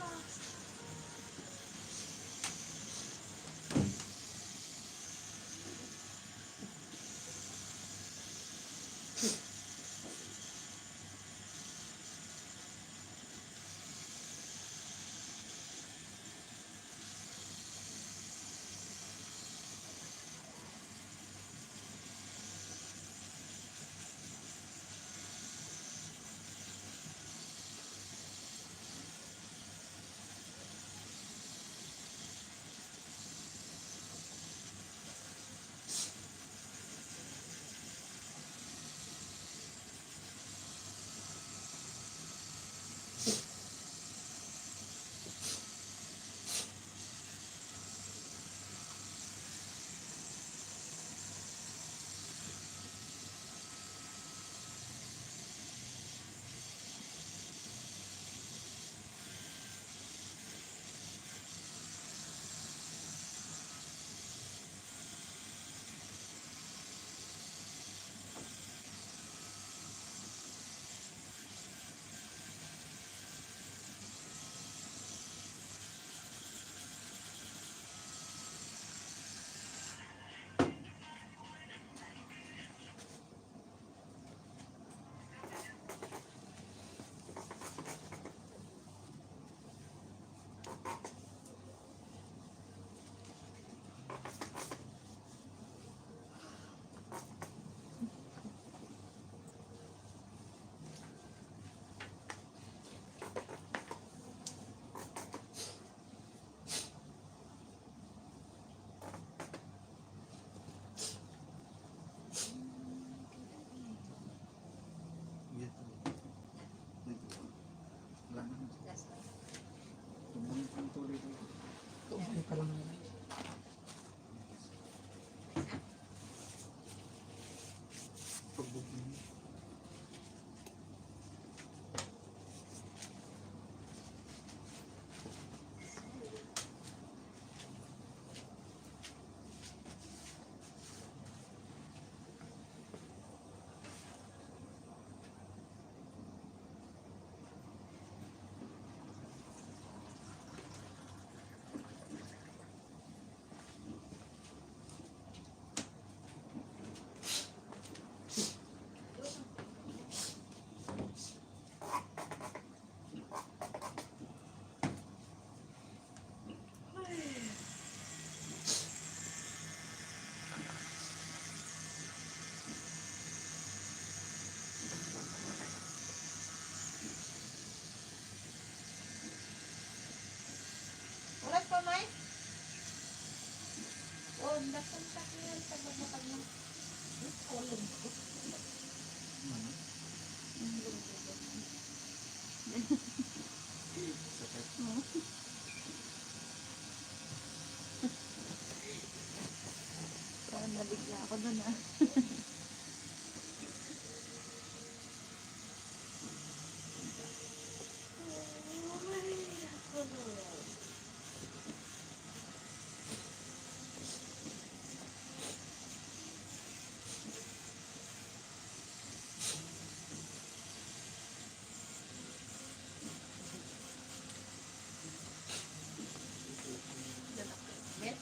Yan. Wala na. Last one. Tumulong kang tuloy ko. Okay pa lang nila. Pagbuk mo. Ulat pa, May? Oh, napunta ko yan sa babakal mo. Ulit. Ano? Sakit. Parang nabigla ako dun ah. Bet?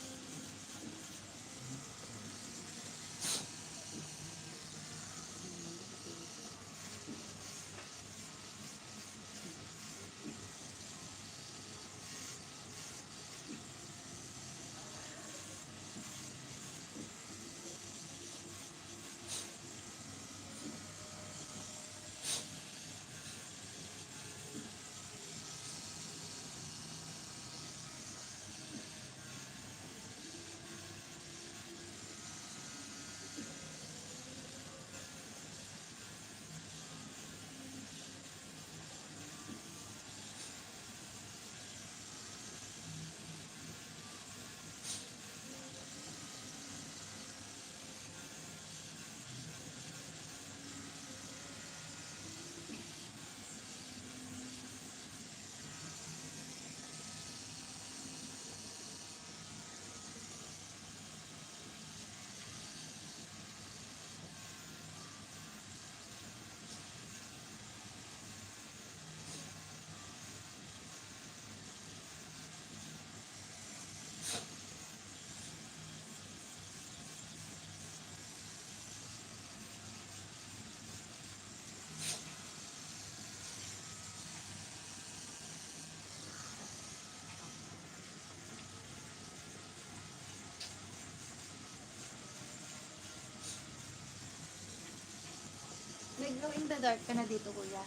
Glow in the dark ka na dito, kuya.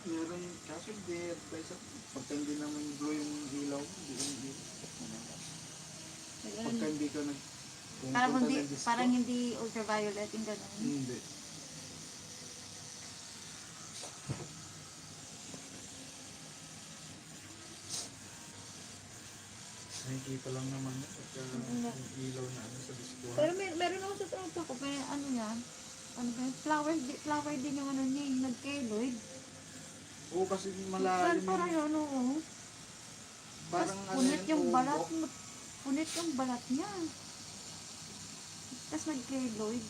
Meron, kaso hindi, advice ako. Pagka hindi naman glow yung ilaw, hindi yung ilaw. Pagka hindi ka Parang pumupunta hindi, ng disco, parang hindi ultraviolet yung gano'n. hindi. Nakikita lang naman yun pagka yung ilaw na ano sa disco. Pero meron ako sa tropa ko, may ano niya, ano ba yun, flower din yung ano niya, yung nag-keloid. Oo, kasi malalim Parang yun. ano, oh. Parang Tas ano punit yun, yung balat umbok. mo. Punit yung balat niya. Tapos nag-keloid.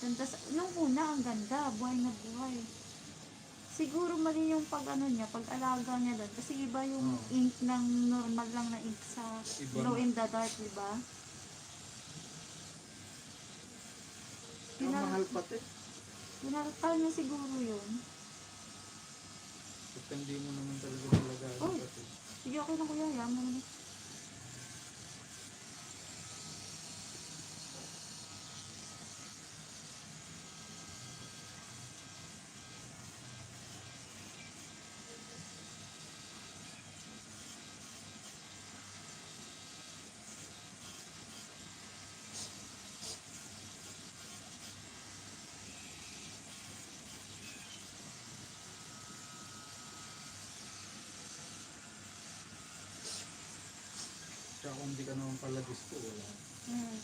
Tapos, nung una, ang ganda, buhay na buhay. Siguro mali yung pag-ano niya, pag-alaga niya doon. Kasi iba yung Oo. ink ng normal lang na ink sa Iba glow na. in the dark, di ba? Ang mahal pati. Pinakakal niya siguro yun. Pagka hindi mo naman talaga nalagaan Oh. pati. Sige, okay lang kuya, yaman naman. Tsaka kung hindi ka naman pala disco, wala. Hmm.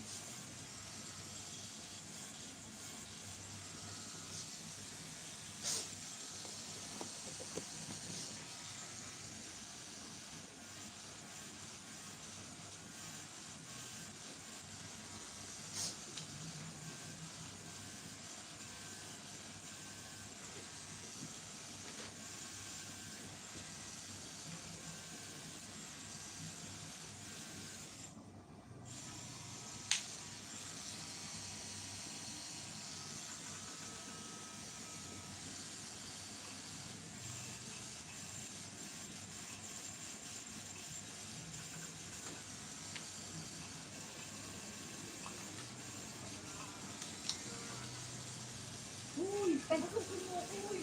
Uy! Ay, bakit mo? Uy!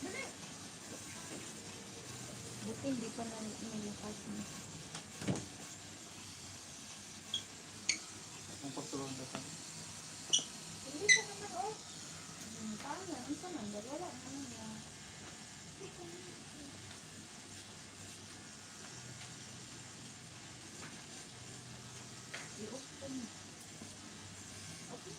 Dali! Buti hindi pa na nilipas mo. Kung pagtulong ka pa. Hindi pa naman, oh. Paano na? Ang saman, wala. Ano na? I-open. Okay.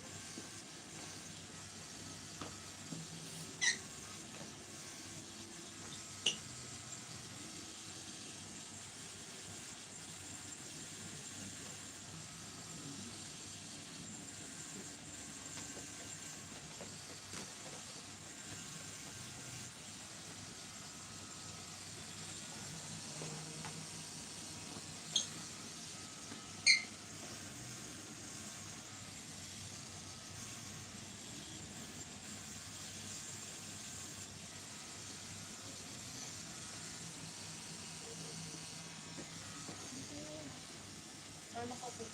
Wala ka po.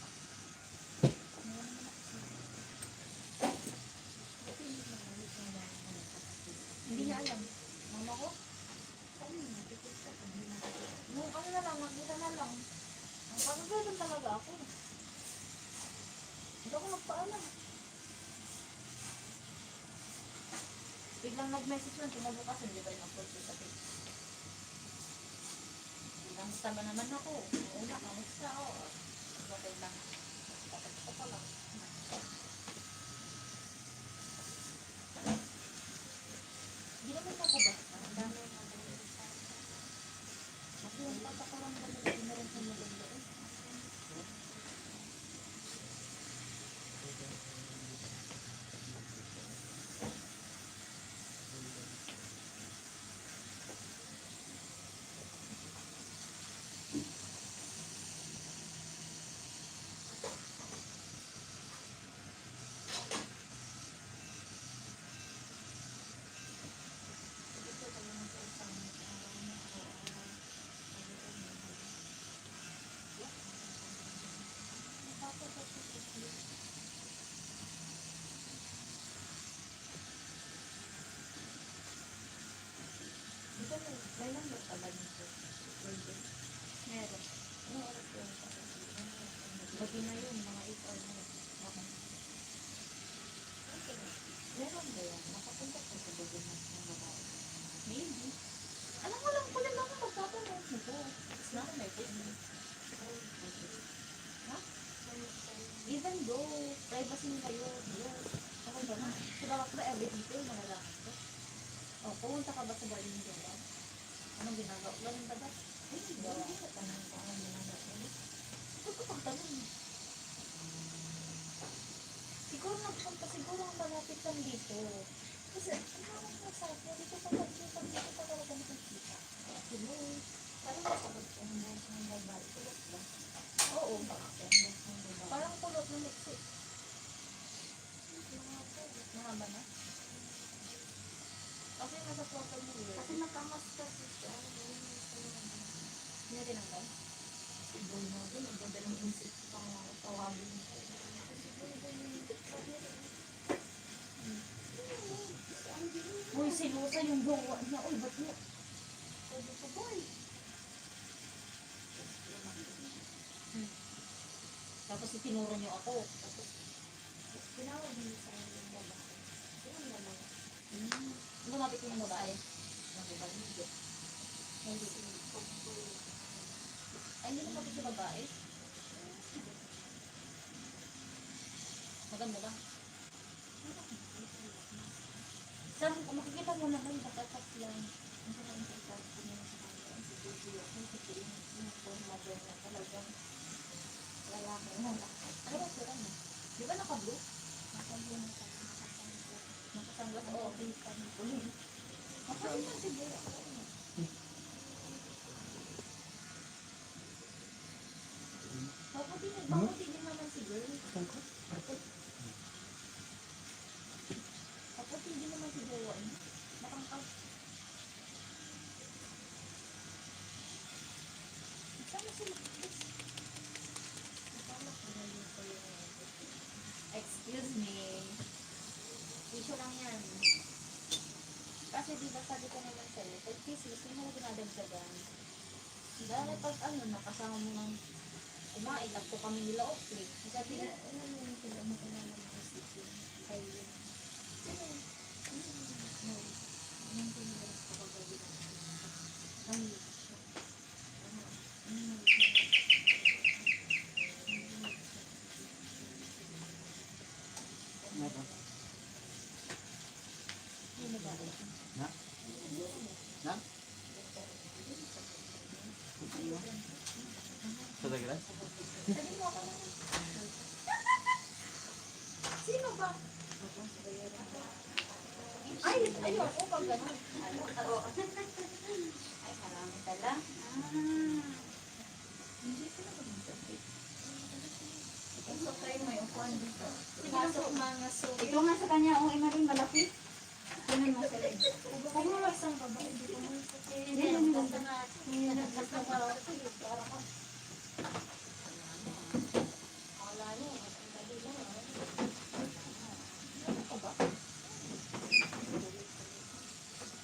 Hindi niya alam. Mama ko? Nung ano na lang, nakita na lang. Ang pagkagalan talaga ako. Hindi ako nagpaalam. Biglang nag-message lang, kinabukasan, di ba yung upload ko sa page? Kamusta ba naman ako? Una, kamusta ako? Bakit lang? Bakit ko pa lang? Hindi naman ako basta. Ang dami yung maganda. Ako yung patakalang talaga. Hindi na rin sa maganda. taba nito. Meron. Ano oras yun? Gabi na yun, mga 8 or 9. Meron ba yan? Nakapunta ko sa gabi ng babae. Maybe. Alam mo lang, kulang ako magtatanong mo ko. It's not my business. Ha? Even though, privacy nila yun. Yes. Ako ba na? Diba ako ba every detail malalaman ko? O, pumunta ka ba sa Berlin Jowa? Anong ginagawa? Ganun ba ba? Ay, hindi. Hindi ka tanong ko anong ginagawa. Huwag ko pagtanong. Siguro nagpunta, siguro ang malapit lang dito. Kasi, ano ang masarap na dito pa dito pa talaga nakikita. Siguro, parang masarap ko ng babae. Kulot ba? Oo, parang kulot ng mixi. Mahaba na? Kasi nasa photo mo yun. Kasi nakamas kasi siya. Hindi rin ang ba? Siguro na din, ang ganda ng isip pang tawagin mo. Uy, silusa yung gawa niya. Uy, ba't mo? Pwede ko, boy. Tapos itinuro niyo ako. Tapos, tinawag niyo sa akin yung babae. Yung naman. Lumapit ko yung babae. Hindi. Ay, hindi lumapit yung babae. Maganda ba? Saan, makikita mo naman, nakakat lang. Ang sarang sa ko na sa kanya. Si Jojo ako, kasi yung mother na talagang lalaki na lakas. Ano ba sila mo? Di ba naka-blue? Naka-blue na sa nakasanglas. Oo, okay. Nakasanglas na siguro. Maputi din naman si girl. Maputi din naman si Jowa. Nakangkas. Sana sila. Excuse me. Issue lang yan. Kasi diba sabi ko naman sa'yo, pag kisis, hindi mo dinadagdagan. Dahil pag ano, nakasama mo ng kumain, nagpo kami nila okay. Sabi na, ano mo sila makilala mo kasi kayo. Sino? No. Anong pinilas ko pag-gabi na? Ang Na? Na? Sa dagat? sabi mo ako naman. Sino ba? Ay, ayun, o pag gano'n. Ay, marami tala. Hindi sila ba mag-sapit? So, try mo yung kuhan dito. Pasok mga so. Ito nga sa kanya, oh, Maring malaki. Ganun mo sila. Huwag mo lang isang babae. Hindi ko mo Hindi, basta na, hindi na basta para ka. Wala niya, ang gabi lang. ano ka ba?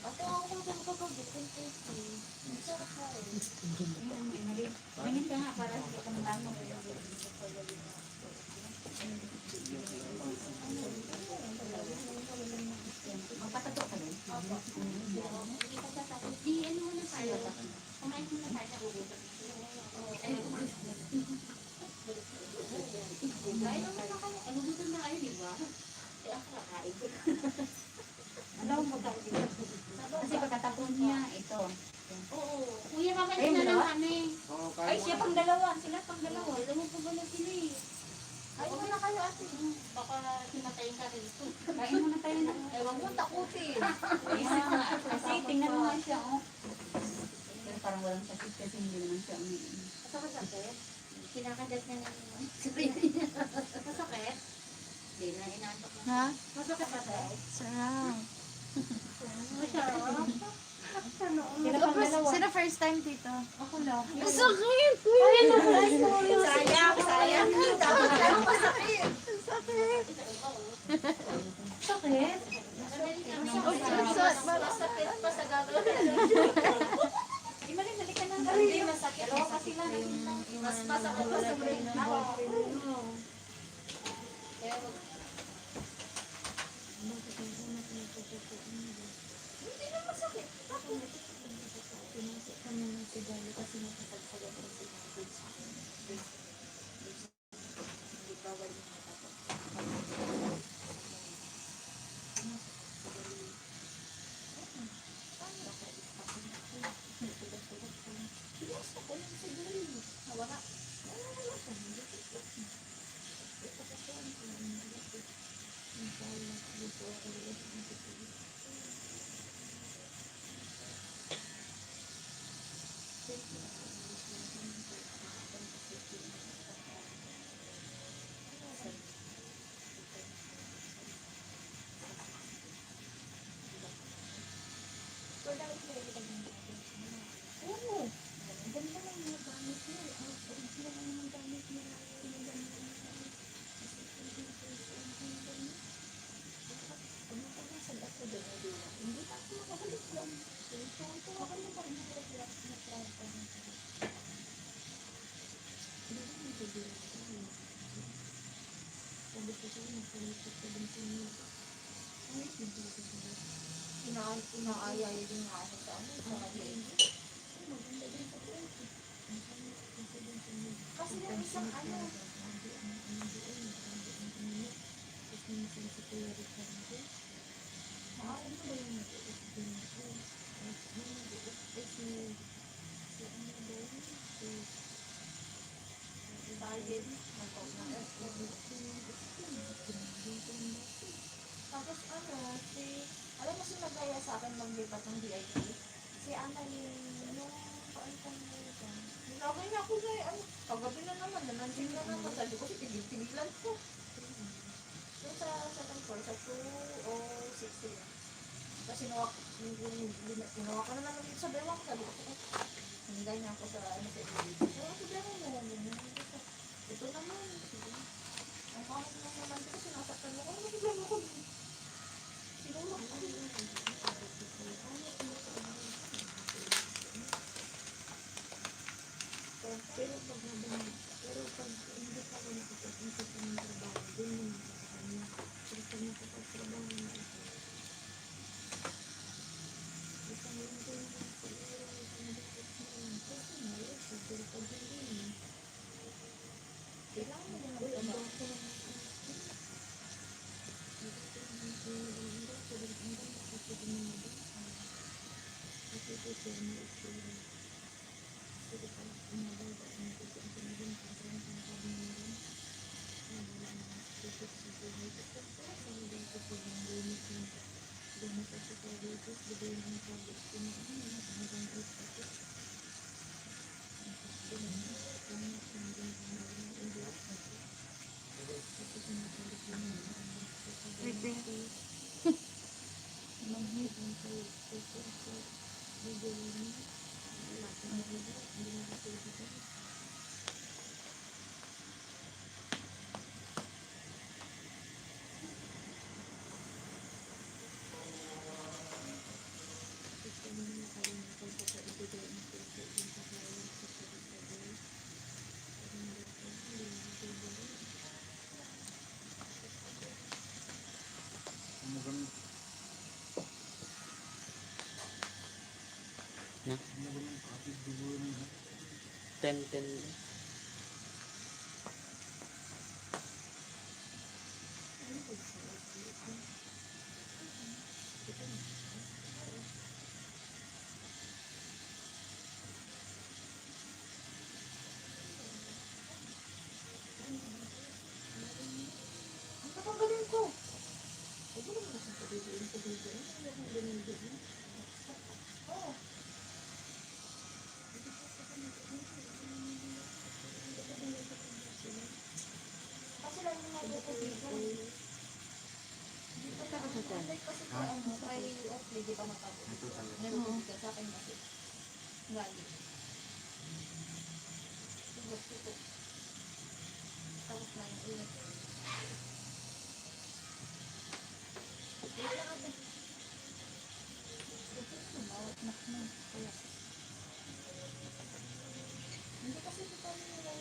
Ate, ako kung saan ka ba? Bukong kasi. Sarap ka eh. Maring, tingin ka nga para sa kang tanong. Magpatato ka rin? Opo. Hindi ka sa tapos. Di, ano mo na tayo? Kumain mo na tayo sa ubusan. Kain naman na kayo. Ubusan na kayo, di ba? Eh, ako kakain ko. Ano mo tayo dito? Kasi pagkatapon niya, ito. Oo. Kuya, kakain Ayun, na lang dalawa? kami. Oo, Ay, siya pang dalawa. Sila pang dalawa. Alam mo pa ba na sila eh? Ay, wala kayo ate. Baka himatayin ka rin ito. Kain mo na tayo na. Eh, wag mo takutin. Isip nga. Kasi tingnan mo nga siya, oh. Pero parang walang sakit kasi hindi naman siya umiinom. Asa ka sakit? Kinakadat niya na naman. Masakit? Hindi na inaantok na. Ha? Masakit ba tayo? Sarap. Masarap. Sila pang dalawa. Sino first time dito? Ako lang. Sakit! Sayang, sayang. Dapat lang masakit. Sakit! Sakit? Masakit pa sa gagawin. Mas ako pa sa break na ako. Kaya wag. Hindi na masakit. Bakit? Pinasok kami ng sigalo kasi nakapagsagot ko si Mabel sa akin. Hindi bawal yung matapos. Pinasok ko lang sigalo. Nawala. Wala ka, hindi ko ito. Ito kasi ang pinagdito. Ang pala dito ako ulit ang dito. So, dahil pinagdito ng oo. Ang ganda lang yung gamit niya. Ang original lang yung gamit niya. Yung gamit niya. Ano ka na sa dato doon na doon? Hindi pa ako makabalik lang. So, ito ako na pa rin nakapaglas na trata. Hindi ba may pagbilang ko? Sabi ko sa'yo, nagpalipat ka din sa inyo. Ay, hindi ko sa'yo. Inaayay din nga ako sa ano. Sa kanila. Maganda din sa kwento. Kasi yung isang ano. Target. Tapos ano, alam mo si nagaya sa akin maglipat ng VIP? Si Annalyn, yung paantang mo dyan. Nilagay na ako na ano, kagabi na naman, nandiyan na naman. Sabi ko, tigil-tigilan ko. Yung sa second floor, sa 2 o 6 yun. Tapos sinuwa ko na naman dito sa bewang. Sabi ko, hinigay niya ako sa ano sa ibig. Pero ako bewang mo, ito naman. Ang pangit lang naman dito, sinasaktan mo ko. Ano problema ko? Sinulak ko. Pero pag hindi pa ako nakapag-isip ng trabaho, din mo na sa kanya. Pero pag nakapag-trabaho na ito, isang linggo na lang sa iyo, isang dapat na lang. Kasi ngayon, pero pag hindi mo, Kailangan mo din uy, ang ang bako lang ako. Ano ganun? Na? Ano ganun? Kapit dugo yun. 10-10. Ang tatanggalin ko. Oo. Kasi lang yung nabuko dito. Dito ka kasi kasi ko ano, kay Oakley, di pa matapos. Ito talaga. Nabuko ka sa akin kasi. Gali. Ito. Tapos na yung ulit. Wala ka ba? Bawat nak mo. Kaya. Hindi kasi ito kami nila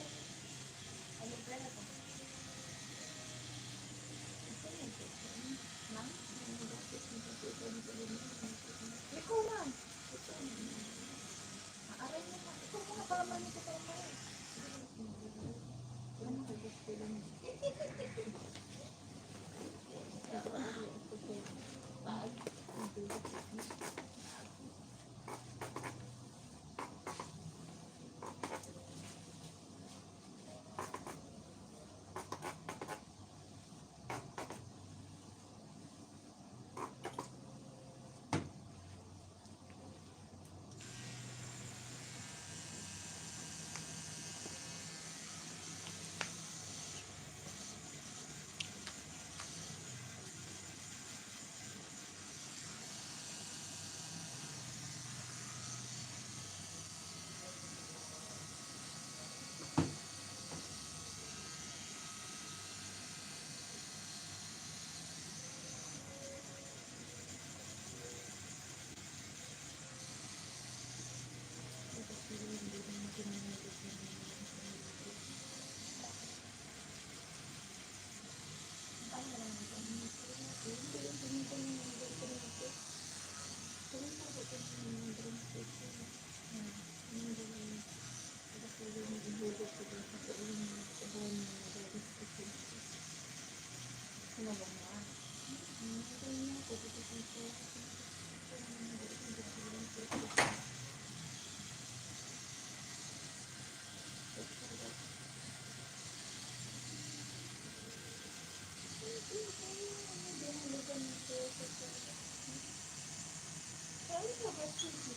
Kaya mo ba sige?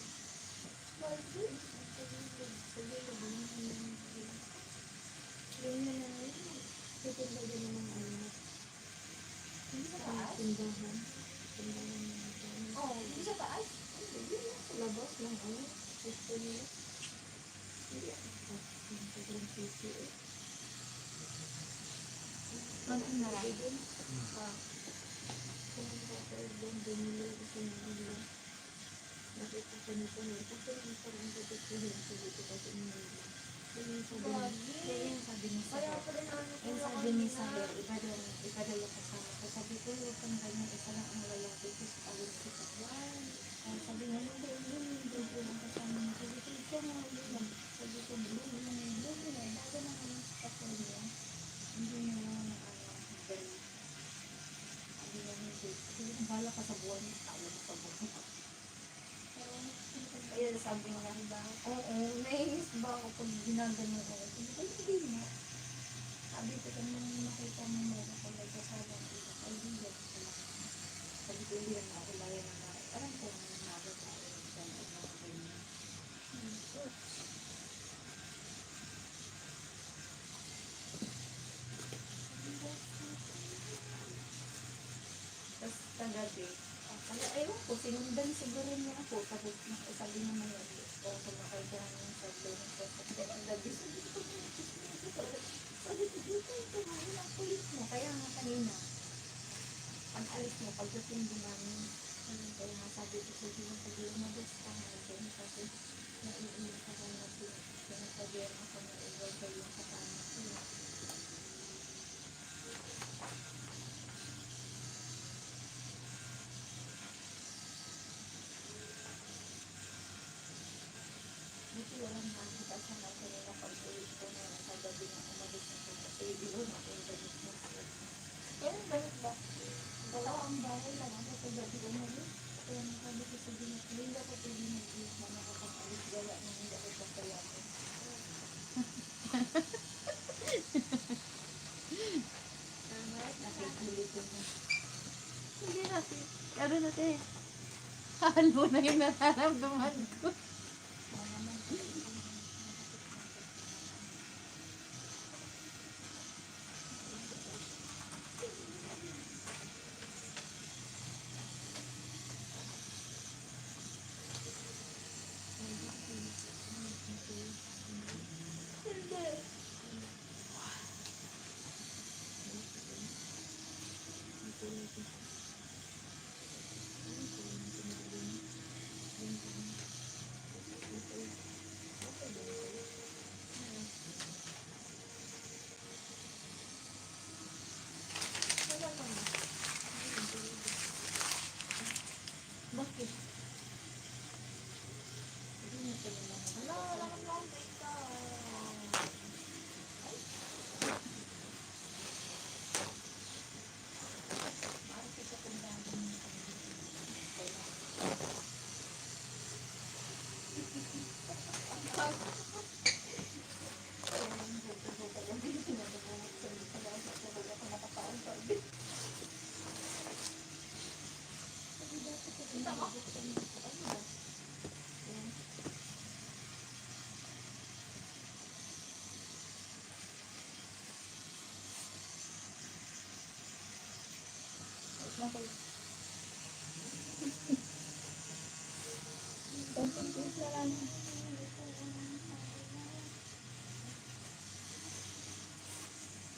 Lagi. Yun na lang yun. Ito ba din naman ano? Hindi sa taas? Tindahan. Tindahan ng ano. Oo, hindi sa taas. Sa labas ng ano. Gusto nila. Hindi ako sa sobrang city eh. Konti na lang. Doon. Kung ako doon, bumili ako sa mga nakita ko nito na. Kasi yung parang tututuhin ko dito kasi nila. Yung sabi ni Kaya pala namin yung sabi ni Saber, iba daw yung kasama ko. Sabi ko, huwag kang ganyan, isa lang ang lalaki ko sa alin kita. Ay, sabi niya, hindi ko lang kasama niya. Sabi ko, ito nga, hindi lang. Sabi ko, hindi lang. Bago na kami sa kapwa niya. Hindi na lang na ganyan. Sabi niya, hindi. Sabi ko, bahala ka sa buwan niya. Tawa na sa buwan. Ayun, sabi niya, oo, nainis ba ako pag ginagano ko? Sabi ko, hindi mo. Sabi ko, kung nakita mo mo ako nagkasama ng iba, kaibigan ko lang. Sabi ko, hindi naman ako laya ng mga, alam ko na nabot ako ng mga ganyan. Tapos kagabi, ewan ko, sinundan siguro niya ako. Tapos sabi naman niya, o sumakay ka namin sa doon. Tapos ang gabi, sabi ko, dito, walang pulis mo. Kaya nga kanina, pag alis mo, pagdating din namin, kaya nga sabi ko, sabi mo, pag lumabas ka nga doon, kasi naiinit ako natin. Sinasabihan ako na iwag kayo yung kasama ko. Buti walang nakita sa natin na pag-ulit ko na kagabi na umalis na ko kasi iwan ako yung damit mo. Kaya ang damit ba? Wala ang bahay lang ako sa gabi umalis. Kaya nakabi ko sa binat. Hindi ako pwede nag-iis na nakapag-alis. Gala na hindi ako pagkayakin. Nakikilit ko na. Hindi natin. Ano natin? Halo na yung nararamdaman ko. Bakit?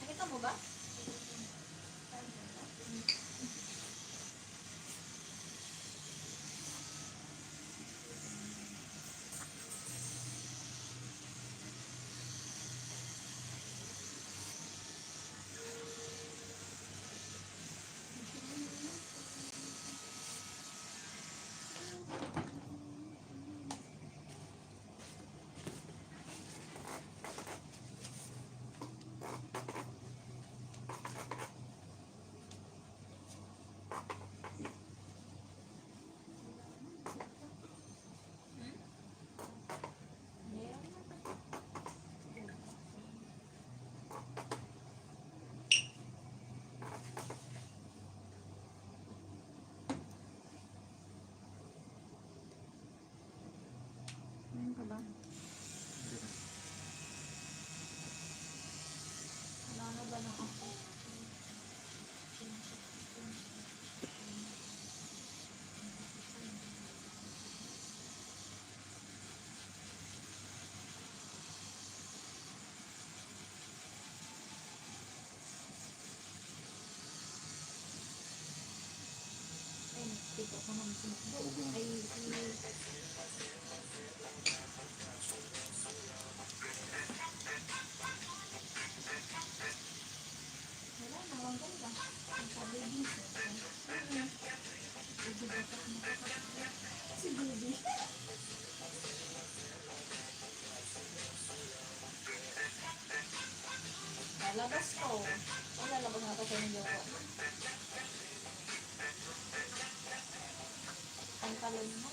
Nakita mo ba? ka ba? Hindi na. Wala na ba na ako? Ay, dito ko naman sinukbo. Ay, wala na, wag ganda. Ang sabi din siya. Hindi dapat makakapit. Si Bibi. Lalabas ko. O lalabas na ako sa inyo ko. Ang talon mo.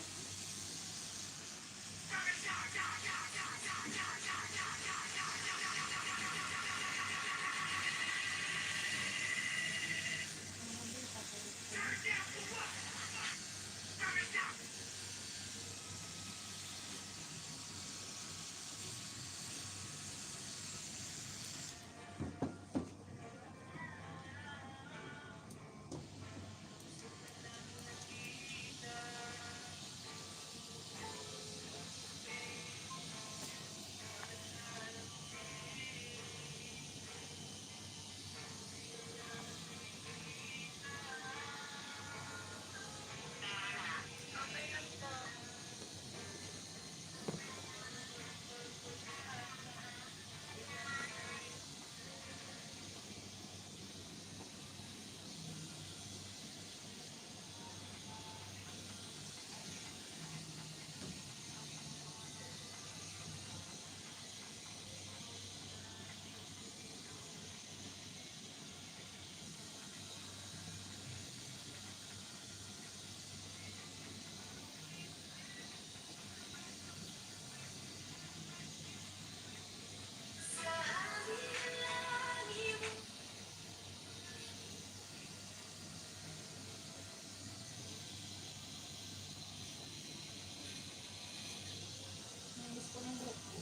Nainis ko ng buhok ko.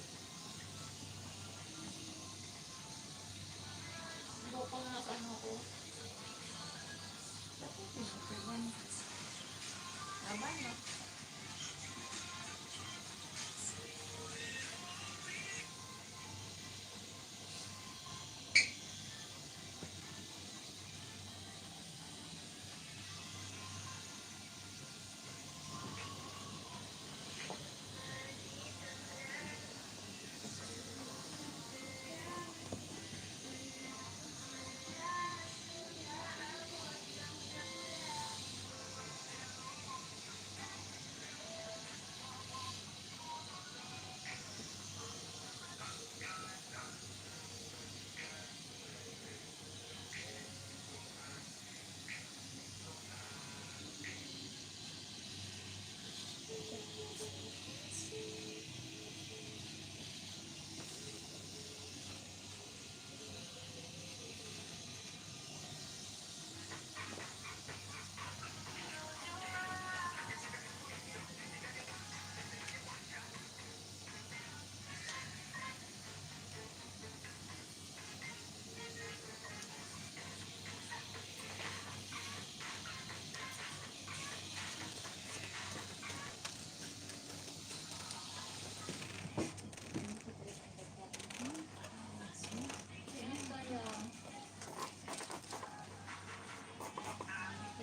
Buhok ko na nasa ano ko. Bakit pinagkagan? Laban na.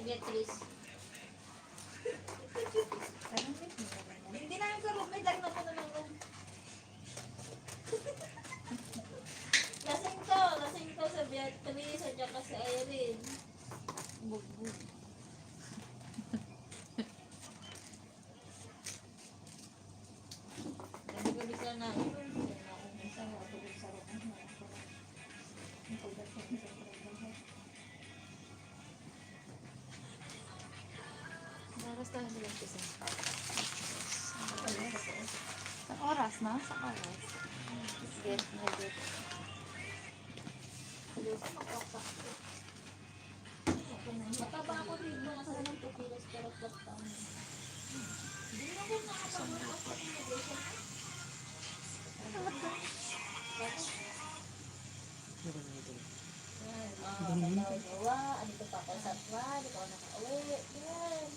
Beatrice. Hindi na yung karot. May dagdag ko na lang. Lasing ko sa Beatrice at saka sa Irene. Bugbog. Gabi-gabi ka na. Minsan nakatulog sa roon. Ang pagdating sa trabaho. Oras tayo nilagpisa. Sa oras, no? Sa oras. Get, get. Mataba ako dito na sa ng 2 kilos pero 4 pounds. Hindi na ko nakapag-work ako sa immigration. Yan, gawa, andito pa ako sa atwa, di pa ako nakauwi. Yan.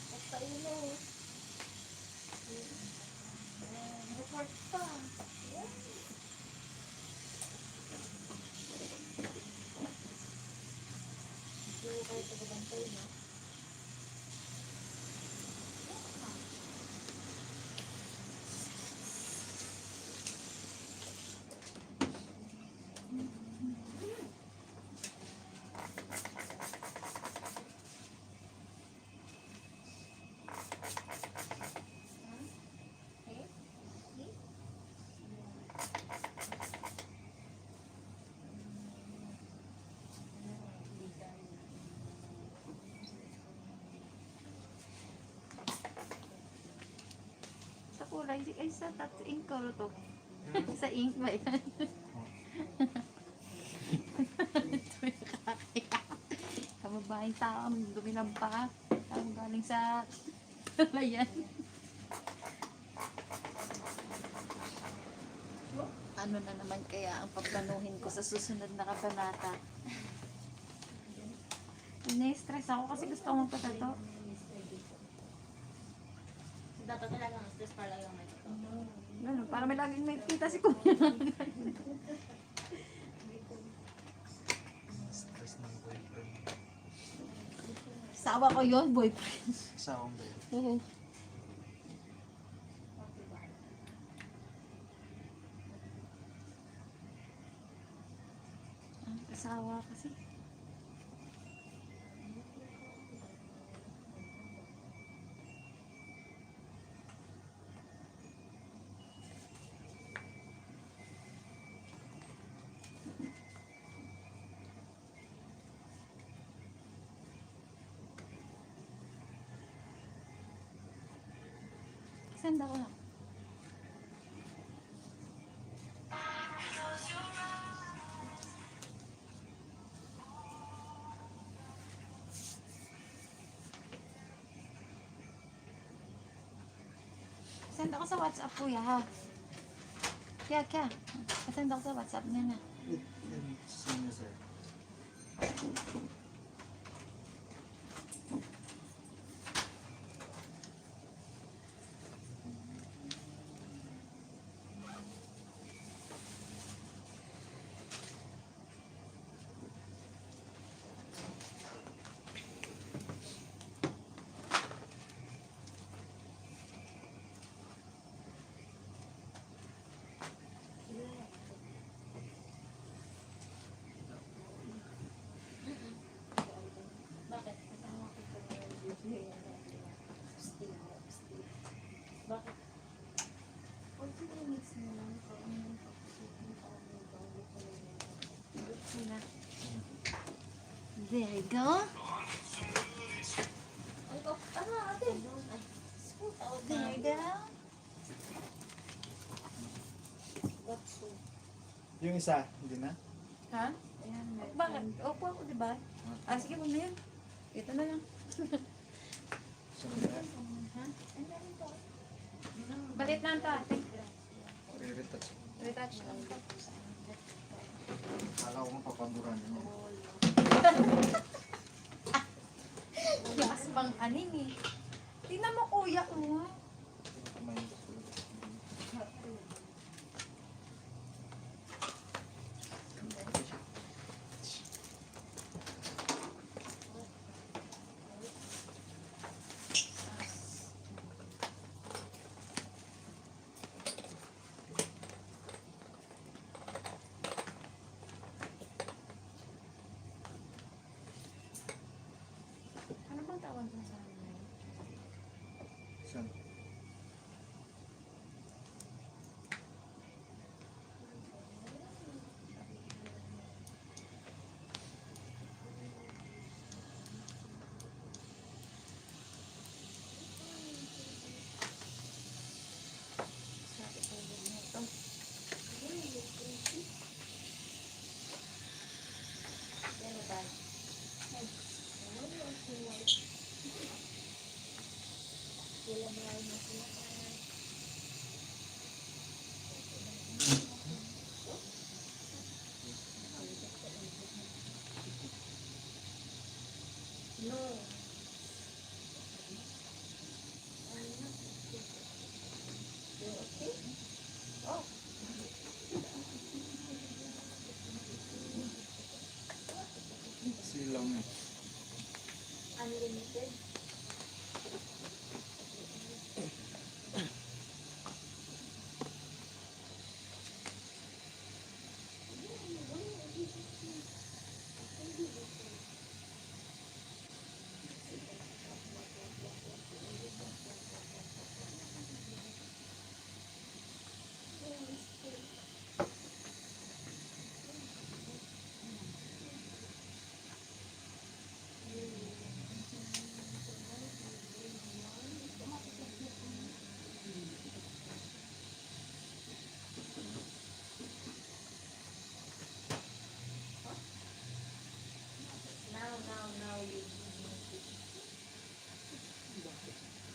At pailo. Yan, report pa. Yan. Hindi ko kayo pagkabantay, no? Sa kulay, ay sa ink ko to. Sa ink ba yan? Kababaeng tao, dumi ng paa. Tao galing sa layan. Ano na naman kaya ang pagplanuhin ko sa susunod na kabanata? Na-stress ako kasi gusto ko magpatato. Dapat talaga ang stress para lang may ito. Ganun, para may laging may kita si Kuya. Stress ng boyfriend. Sawa ko yun, boyfriend. Sawang ba yun? Oo. Ang asawa kasi. Send ako na. Send ako sa WhatsApp, kuya, ha? Kaya. Send ako sa WhatsApp niya na. Sino sir? Bakit? Bakit? There you go. Ay, oh, ano, ate? Ay, scoot out na. There you go. What's so? Yung isa, hindi na? Ha? Bakit? Opo ako, di ba? Ah, sige, huwag na yun. Ito na lang. Sunod na. Ha? Balit lang ito, ate. Re-retouch. Retouch lang. Kala ko mapapaburan niya. Gas pang aning eh. Tingnan mo kuya ko nga. May Ano bang tawag mo sa amin? Saan? Sa itulog na ito. Yan na ba? Wala na Dami. Unlimited. Now, you.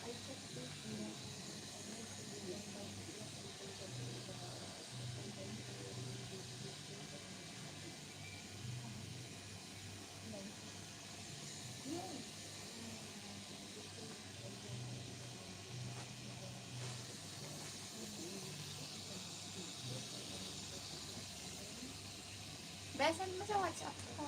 I just did it. Besan mo sa WhatsApp ko.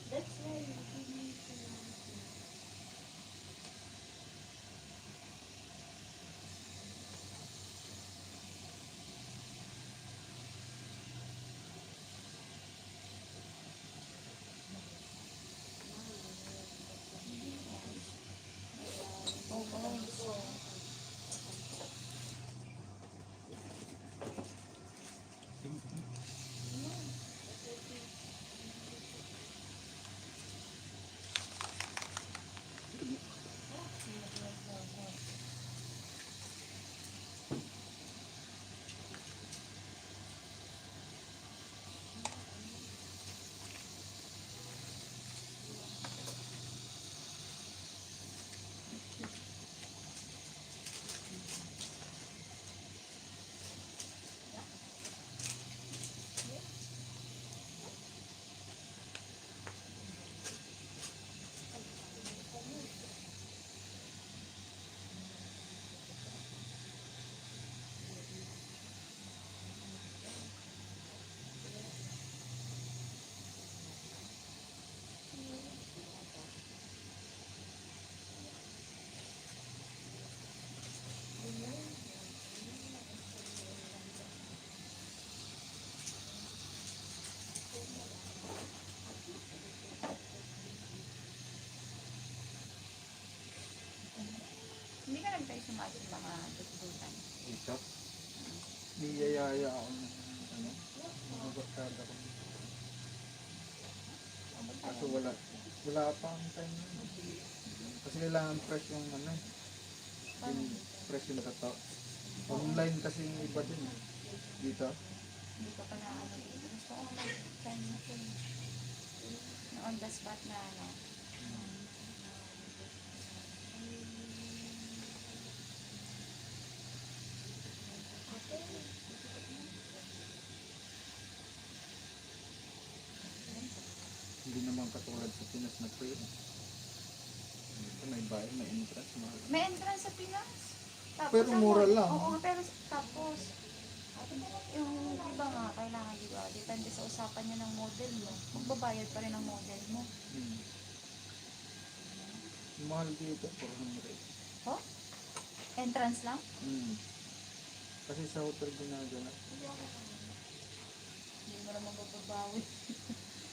That's why you give me to Hindi ka nag-try sumali sa mga tututan. Ito. Niyayaya ako ng mga barkada ko. Kaso wala pa ang time na. Kasi kailangan fresh yung yung fresh yung tato. Online kasi yung iba din. Dito. Hindi ko pa na ano. Gusto ko mag-try na ito. Na on the spot na ano. Hindi naman katulad sa Pinas na free. Dito may bayad, may entrance. Mahal. May entrance sa Pinas. Tapos Pero mura lang. Oo, pero tapos yung iba nga, kailangan diba, depende sa usapan niya ng model mo. Magbabayad pa rin ang model mo. Mahal dito, 400. Oh? Entrance lang? Kasi sa hotel ginagana. Hindi mo naman mababawi.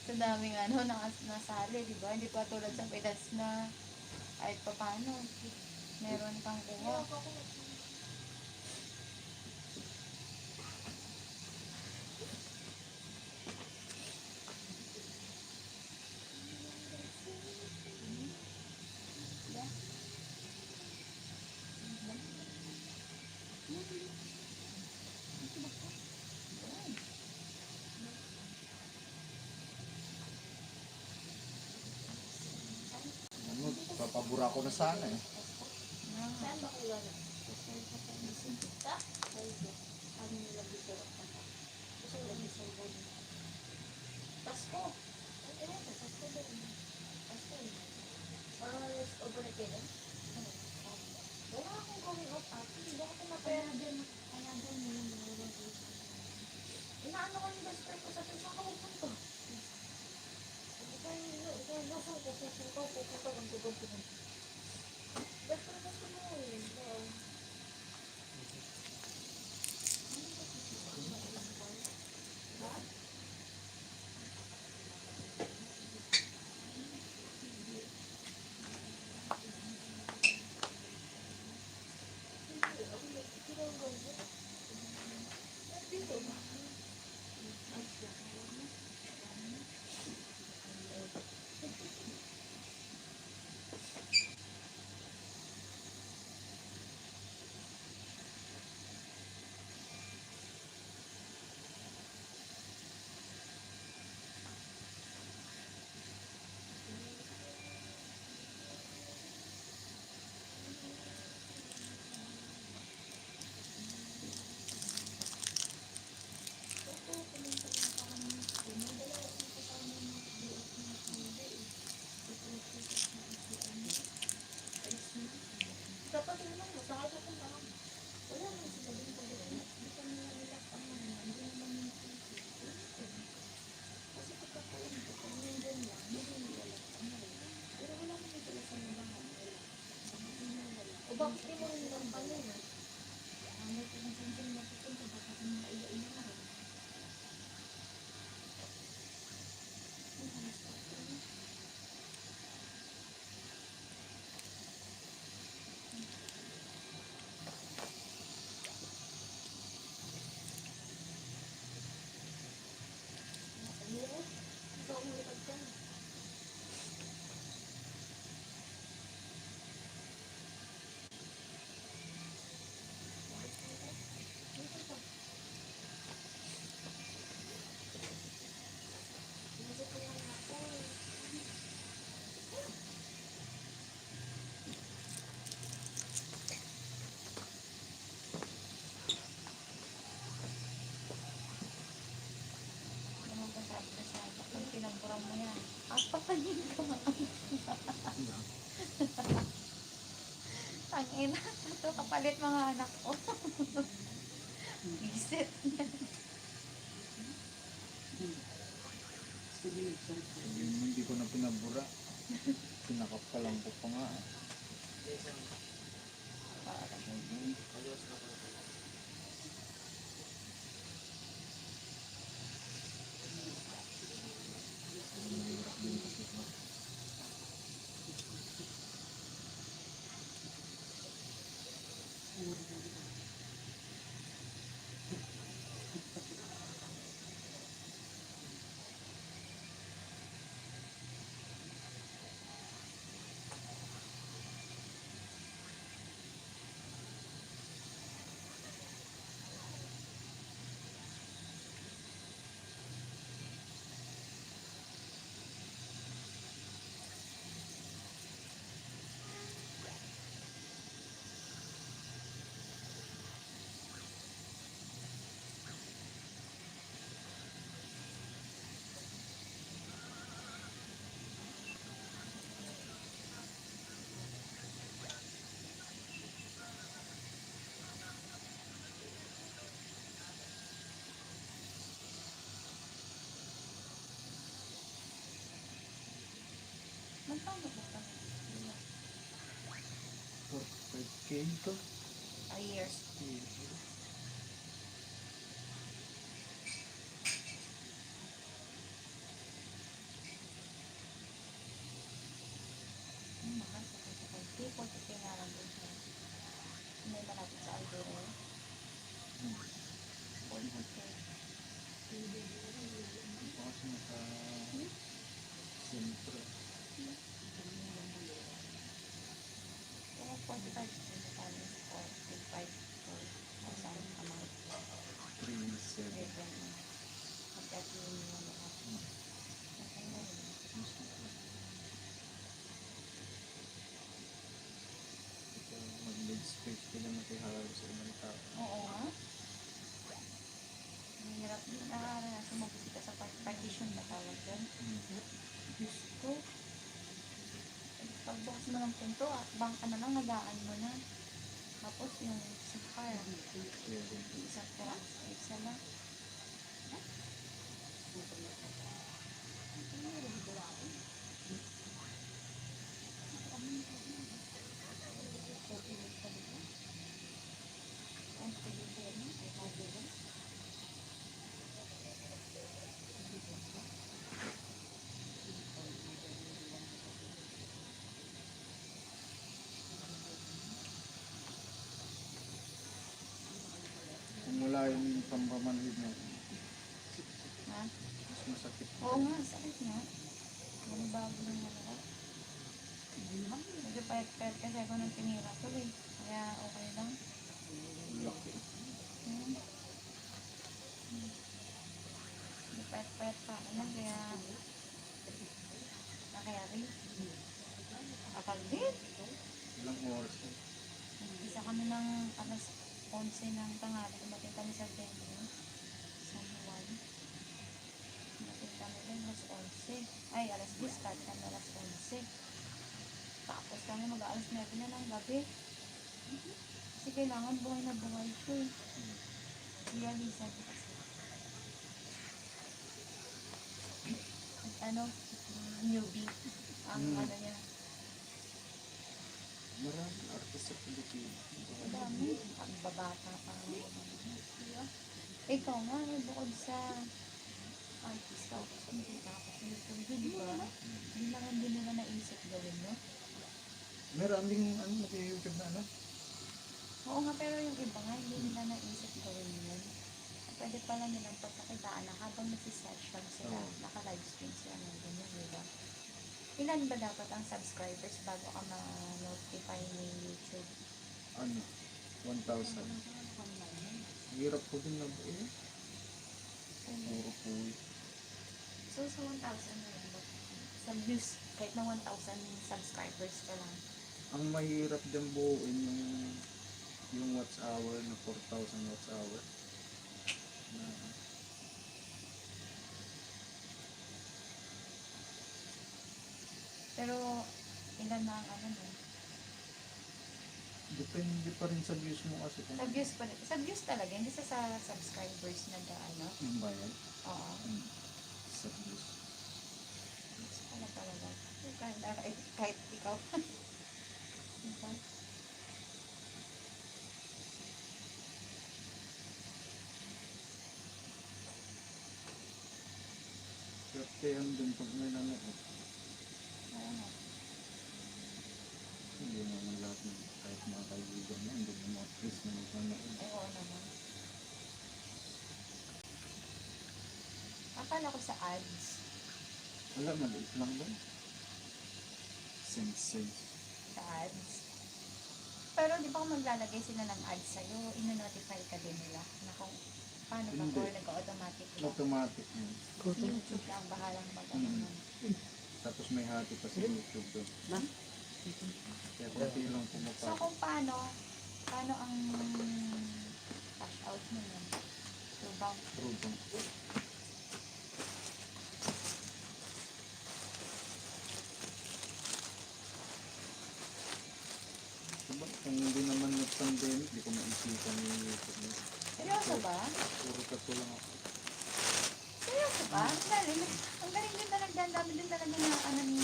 Sa daming ano, nasali, di ba? Hindi pa tulad sa Pinas na Kahit pa paano, meron kang kuha. Ano, papabura ko na sana eh. Saan ba kayo wala? Sa? Ano nila dito? Gusto ko lang dito. Pasko. Ano yun? Pasko ba yun? Pasko yun. Overnight kayo doon? Wala akong going out ate. Hindi ako pinapayaan. Kaya doon yun. Inaano ko yung best friend ko sa atin. Saan ka pupunta? Ikaw yung nasa ko. Pupunta kang pupunta. Best friend ko mo eh. Dapat yun lang, sa akin kung baka wala naman sila din pag hindi ka nila nila ang mga hindi naman yung kasi pagkakain ko kung nandun lang hindi nila ang mga pero wala naman sila sa mga o bakit di mo rin nilang pala na ano kung saan saan napupunta baka kung maiya-iya na rin Ano kung sabi ko sa akin, kung pinagburan mo yan, patayin ka nga. Tangina, ito kapalit mga anak ko. Visit. Hindi ko na pinabura. Pinakapalang ko pa nga. Mahirap din kasi ito. Magkano ba ito? 45K ito. A years. Mahal sa 40, 40 nga lang din siya. May malapit sa Aldero. 40K. Kasi nasa sentro. Kaya 45 din kami. 45 or amount. 3-7. Magkatuloy mo lahat. Okay na yun. Ito, mag-lead space ko lang nakihalo sa ibang tao. Oo nga. Mahirap din. Nakakaranas magbisita sa partition na tawag dyan. Diyos ko. Pagbukas mo ng pinto, bangka na lang, nagaan mo na. Tapos yung sa car, isang pera, isa na. Kung wala yung pampamanhid na, Ha? mas masakit. Oo nga, sakit nga. Ano bago ng malaki? Medyo payat-payat kasi ako nang tinira ko eh. Kaya okay lang. Laki. Medyo payat-payat pa ako lang kaya nakayari. Akal din. Ilang oras eh. Isa kami ng alas 11 ng tanghali. Dumating kami sa venue. San Juan. Dumating kami din alas 11. Ay, alas 10 start kami alas 11. Tapos kami mag-aalas 9 na ng gabi. Kasi kailangan buhay na buhay ko eh. Realisan ko kasi. Ano, newbie. Ang ano niya. Maraming artist sa Pilipinas. Ang dami. Ang babata pa. Ikaw nga, bukod sa artist ka, hindi tapos YouTube, di ba? Hindi naman din nila naisip gawin, no? Meron ding ano, nag-YouTube na ano? Oo nga, pero yung iba nga, hindi nila naisip gawin yun. Pwede pala nilang pagkakitaan na habang nagsisession sila, Oo. naka-live stream sila ng ganyan, di ba? Ilan ba dapat ang subscribers bago ka ma-notify ni YouTube? Ano? 1,000. Hirap ko din na buo. Puro po. So, sa 1,000 na yun ba? Sa views, kahit na 1,000 subscribers ka lang. Ang mahirap din buuin yung watch hour na 4,000 watch hour. Na, Pero, ilan na ang ano mo? depende pa rin sa views mo kasi kung Sa views pa rin. Sa views talaga, hindi sa subscribers na ano. yung bayad. Oo. Sa views. Views pala talaga. Kahit ikaw. Diba? Kaya din pag may nanood. Oo nga. Hindi naman lahat ng kahit mga kaibigan mo, hindi mo at least na nanood. Ay, oo naman. Akala ko sa ads. Wala, maliit lang ba? Sense. Sa ads. Pero di ba kung maglalagay sila ng ads sa'yo, ino-notify ka din nila na kung paano ba Hindi. or nag-automatic lang. Automatic yun. YouTube lang bahalang mag-ano. Tapos may hati pa sa YouTube doon. Kaya pati lang So pumapasok. kung paano ang cash out mo nun? So bank. True ba? Diba? Kung hindi naman nag-pandemic, di ko maisipan yung YouTube na. Seryoso ba? Puro kato lang ako. Seryoso ba? Ang galing din talaga. Ang dami din talaga na ano ni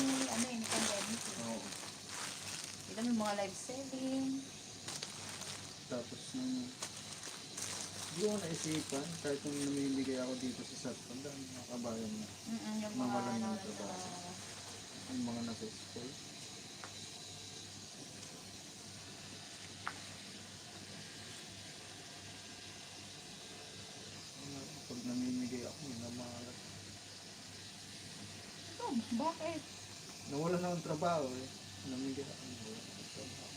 pandemic. Oo. Kita mo yung mga live selling. Tapos nung hindi ko naisipan, kahit nung namimigay ako dito sa Satpan, dahil mga kabayan na, Yung mga Mawalan ng ano, trabaho. ang mga nasa school. Bakit? Nawala na akong trabaho eh. Namigay ako. Nawala na akong trabaho.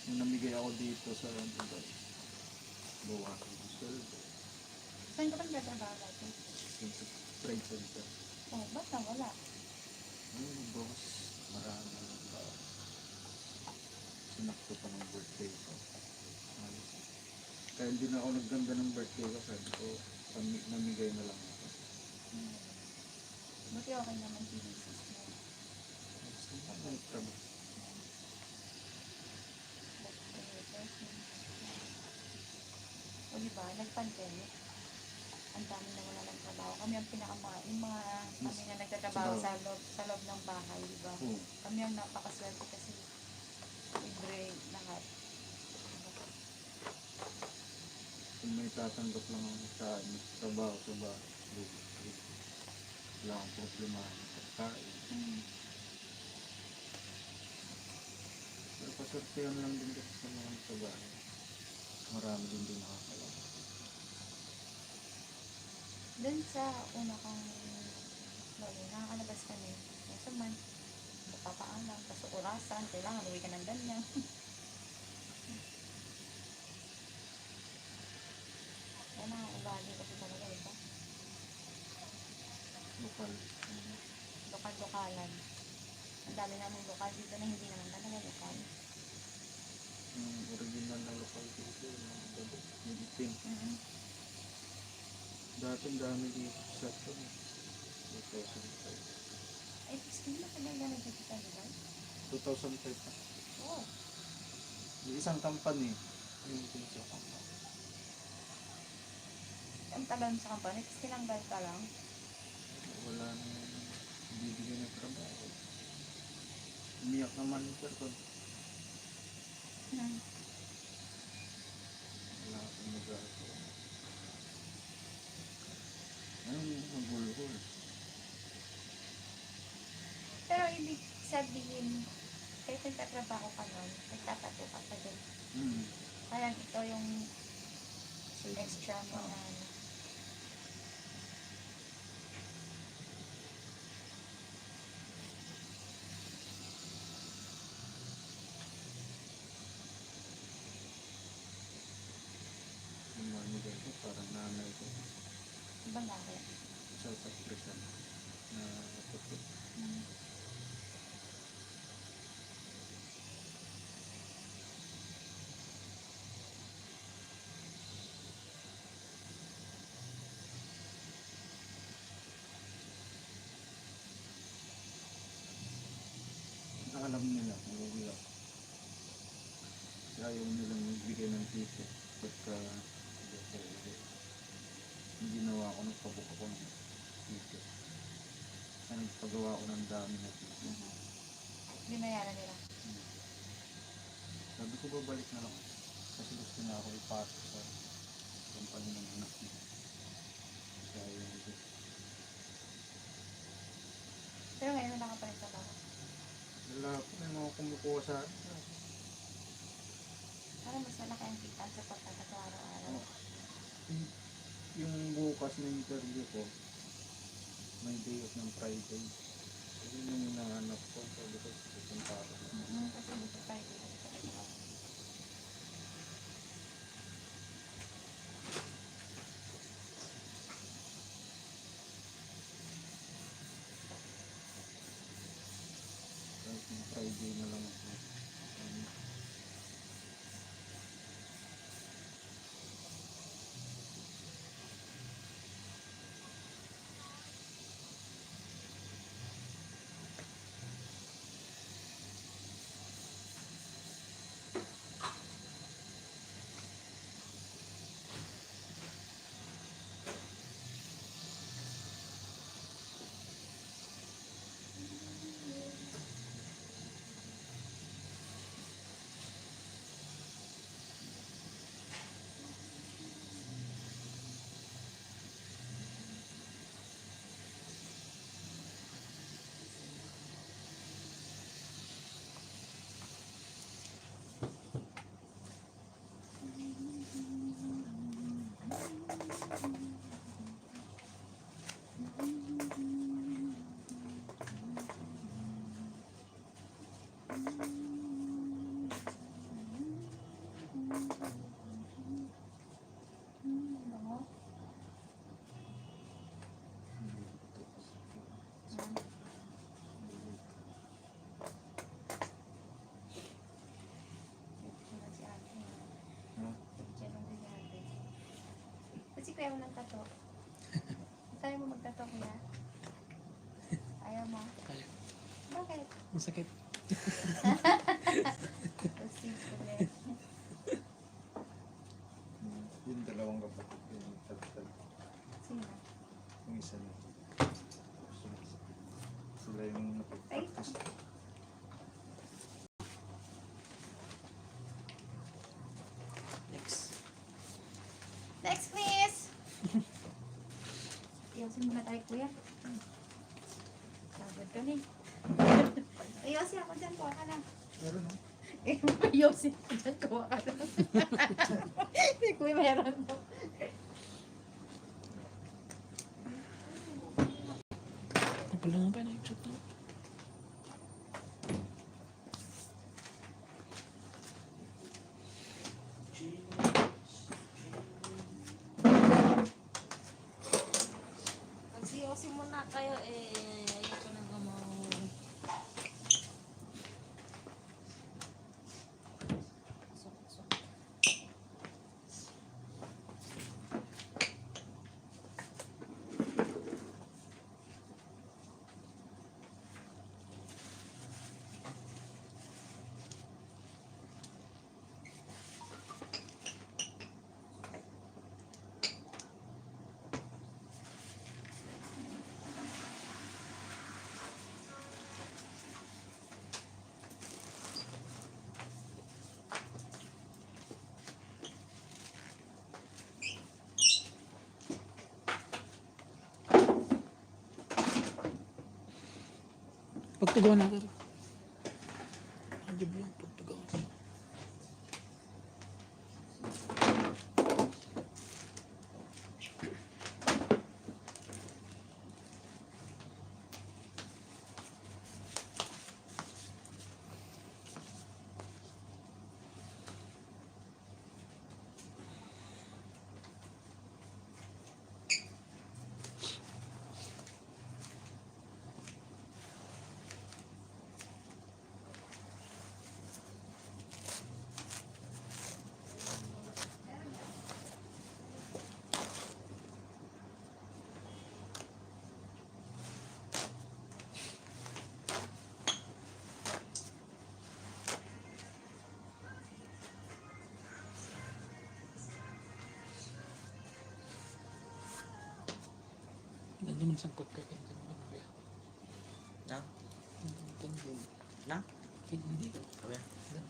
Nung namigay ako dito sa Dubai, bawa ako ng sweldo. Saan ka pa nagtatrabaho dati? Sa trade center. Oh, ba't nawala? Yung boss, marami na sinakto pa ng birthday ko. Ayos. Kaya hindi na ako nagganda ng birthday ko. Sabi ko, namigay na lang ako. Buti okay naman pinisis mo. Gusto mo may trabaho. O diba, nag-pandemic. Ang dami na wala ng trabaho. Kami ang yung mga kami na nagtatrabaho sa loob ng bahay, diba? Oo. Kami ang napakaswerte kasi libre lahat. Kung may tatanggap lang ako sa trabaho sa bahay, wala akong problema ng pagkain. Pero pasortihan lang din kasi sa mga sa bahay. Marami din nakakalaman. Then sa una kong lalo, nakakalabas kami. Once a month, napapaalam, tapos orasan, kailangan uwi ka ng ganyan. Kaya nakakabali kasi talaga, diba? Lokal. Lokal-lokalan. Ang dami namin lokal dito na hindi naman talaga lokal. Yung original na lokal dito, yung itim. Dati ang dami dito sa ito. 2005. Ay, hindi na talaga nagkita tayo, diba? 2005 pa. Oo. Yung isang company, yung sa company. Ang tagal mo sa company, tapos tinanggal ka lang. Wala na bibigyan ng trabaho. Umiyak naman yung person. Wala akong magagawa. Ayun, magulhol. Pero ibig sabihin, kahit nagtatrabaho ka nun, nagtatato ka pa din. Kaya ito yung extra mo na ano. Yung manager ko, parang nanay ko. Ibang bakit? South African na puti. Alam nila, uuwi ako. Kasi ayaw nilang magbigay ng ticket. Pagka hindi ginawa ko, nagpabook ako ng ticket. Kaya nagpagawa ko ng dami na ticket. Binayaran nila. Sabi ko babalik na lang. Kasi gusto na ako ipasok sa company ng anak niya. Kaya hindi. Pero ngayon wala ka pa rin trabaho. Wala po, may mga kumukuha sa akin. Parang mas malaki ang kita sa pagtatato araw-araw. Yung bukas na interview ko, may day off ng Friday. So, yun yung hinahanap ko. Sabi ko, pupunta ako. Kasi dito Friday kasi talaga. Kahit yung Friday na lang ako. Bango. Yan si ate. Ha? Yan ang si ate. Kasi kuya mo ng tato. Kaya mo magtato kuya? Ayaw mo? Kaya. Bakit? Masakit. Kasi kulit. Yung dalawang kapatid ko, yung tagtag. Sino? Yung isa na. Sila yung napag-practice. Next. Next please! Iyasin muna tayo kuya. Sabad kami. Iyasin ako dyan, kuha ka lang. Meron no? Iyasin ako dyan, kuha ka lang. Hindi kuya meron to. Wala nga ba na-shoot na? Magsiyosin muna kayo ayoko nang Pagtugaw na ka. Adib lang pagtugaw. Hindi man sangkot ka kaya kuya. Na? Hindi. Na? Hindi. Kuya. Sige.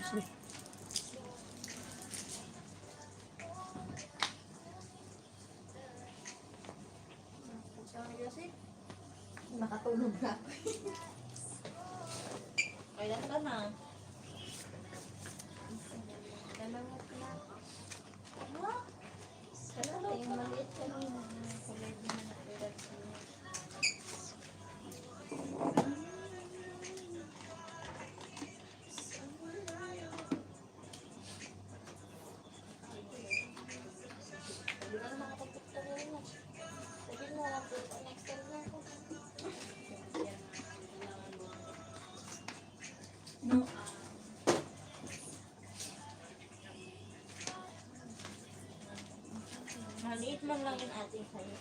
Sige. nakatulog na. Kailan ka na? Dalawa pala. Ano? Dalawa yung maliit kanina. Kulay din na napilat siya. Hindi ka na makapagpunta rin mo. Sabi mo, next time na ako. No. Maliit man lang yung ating sa'yo.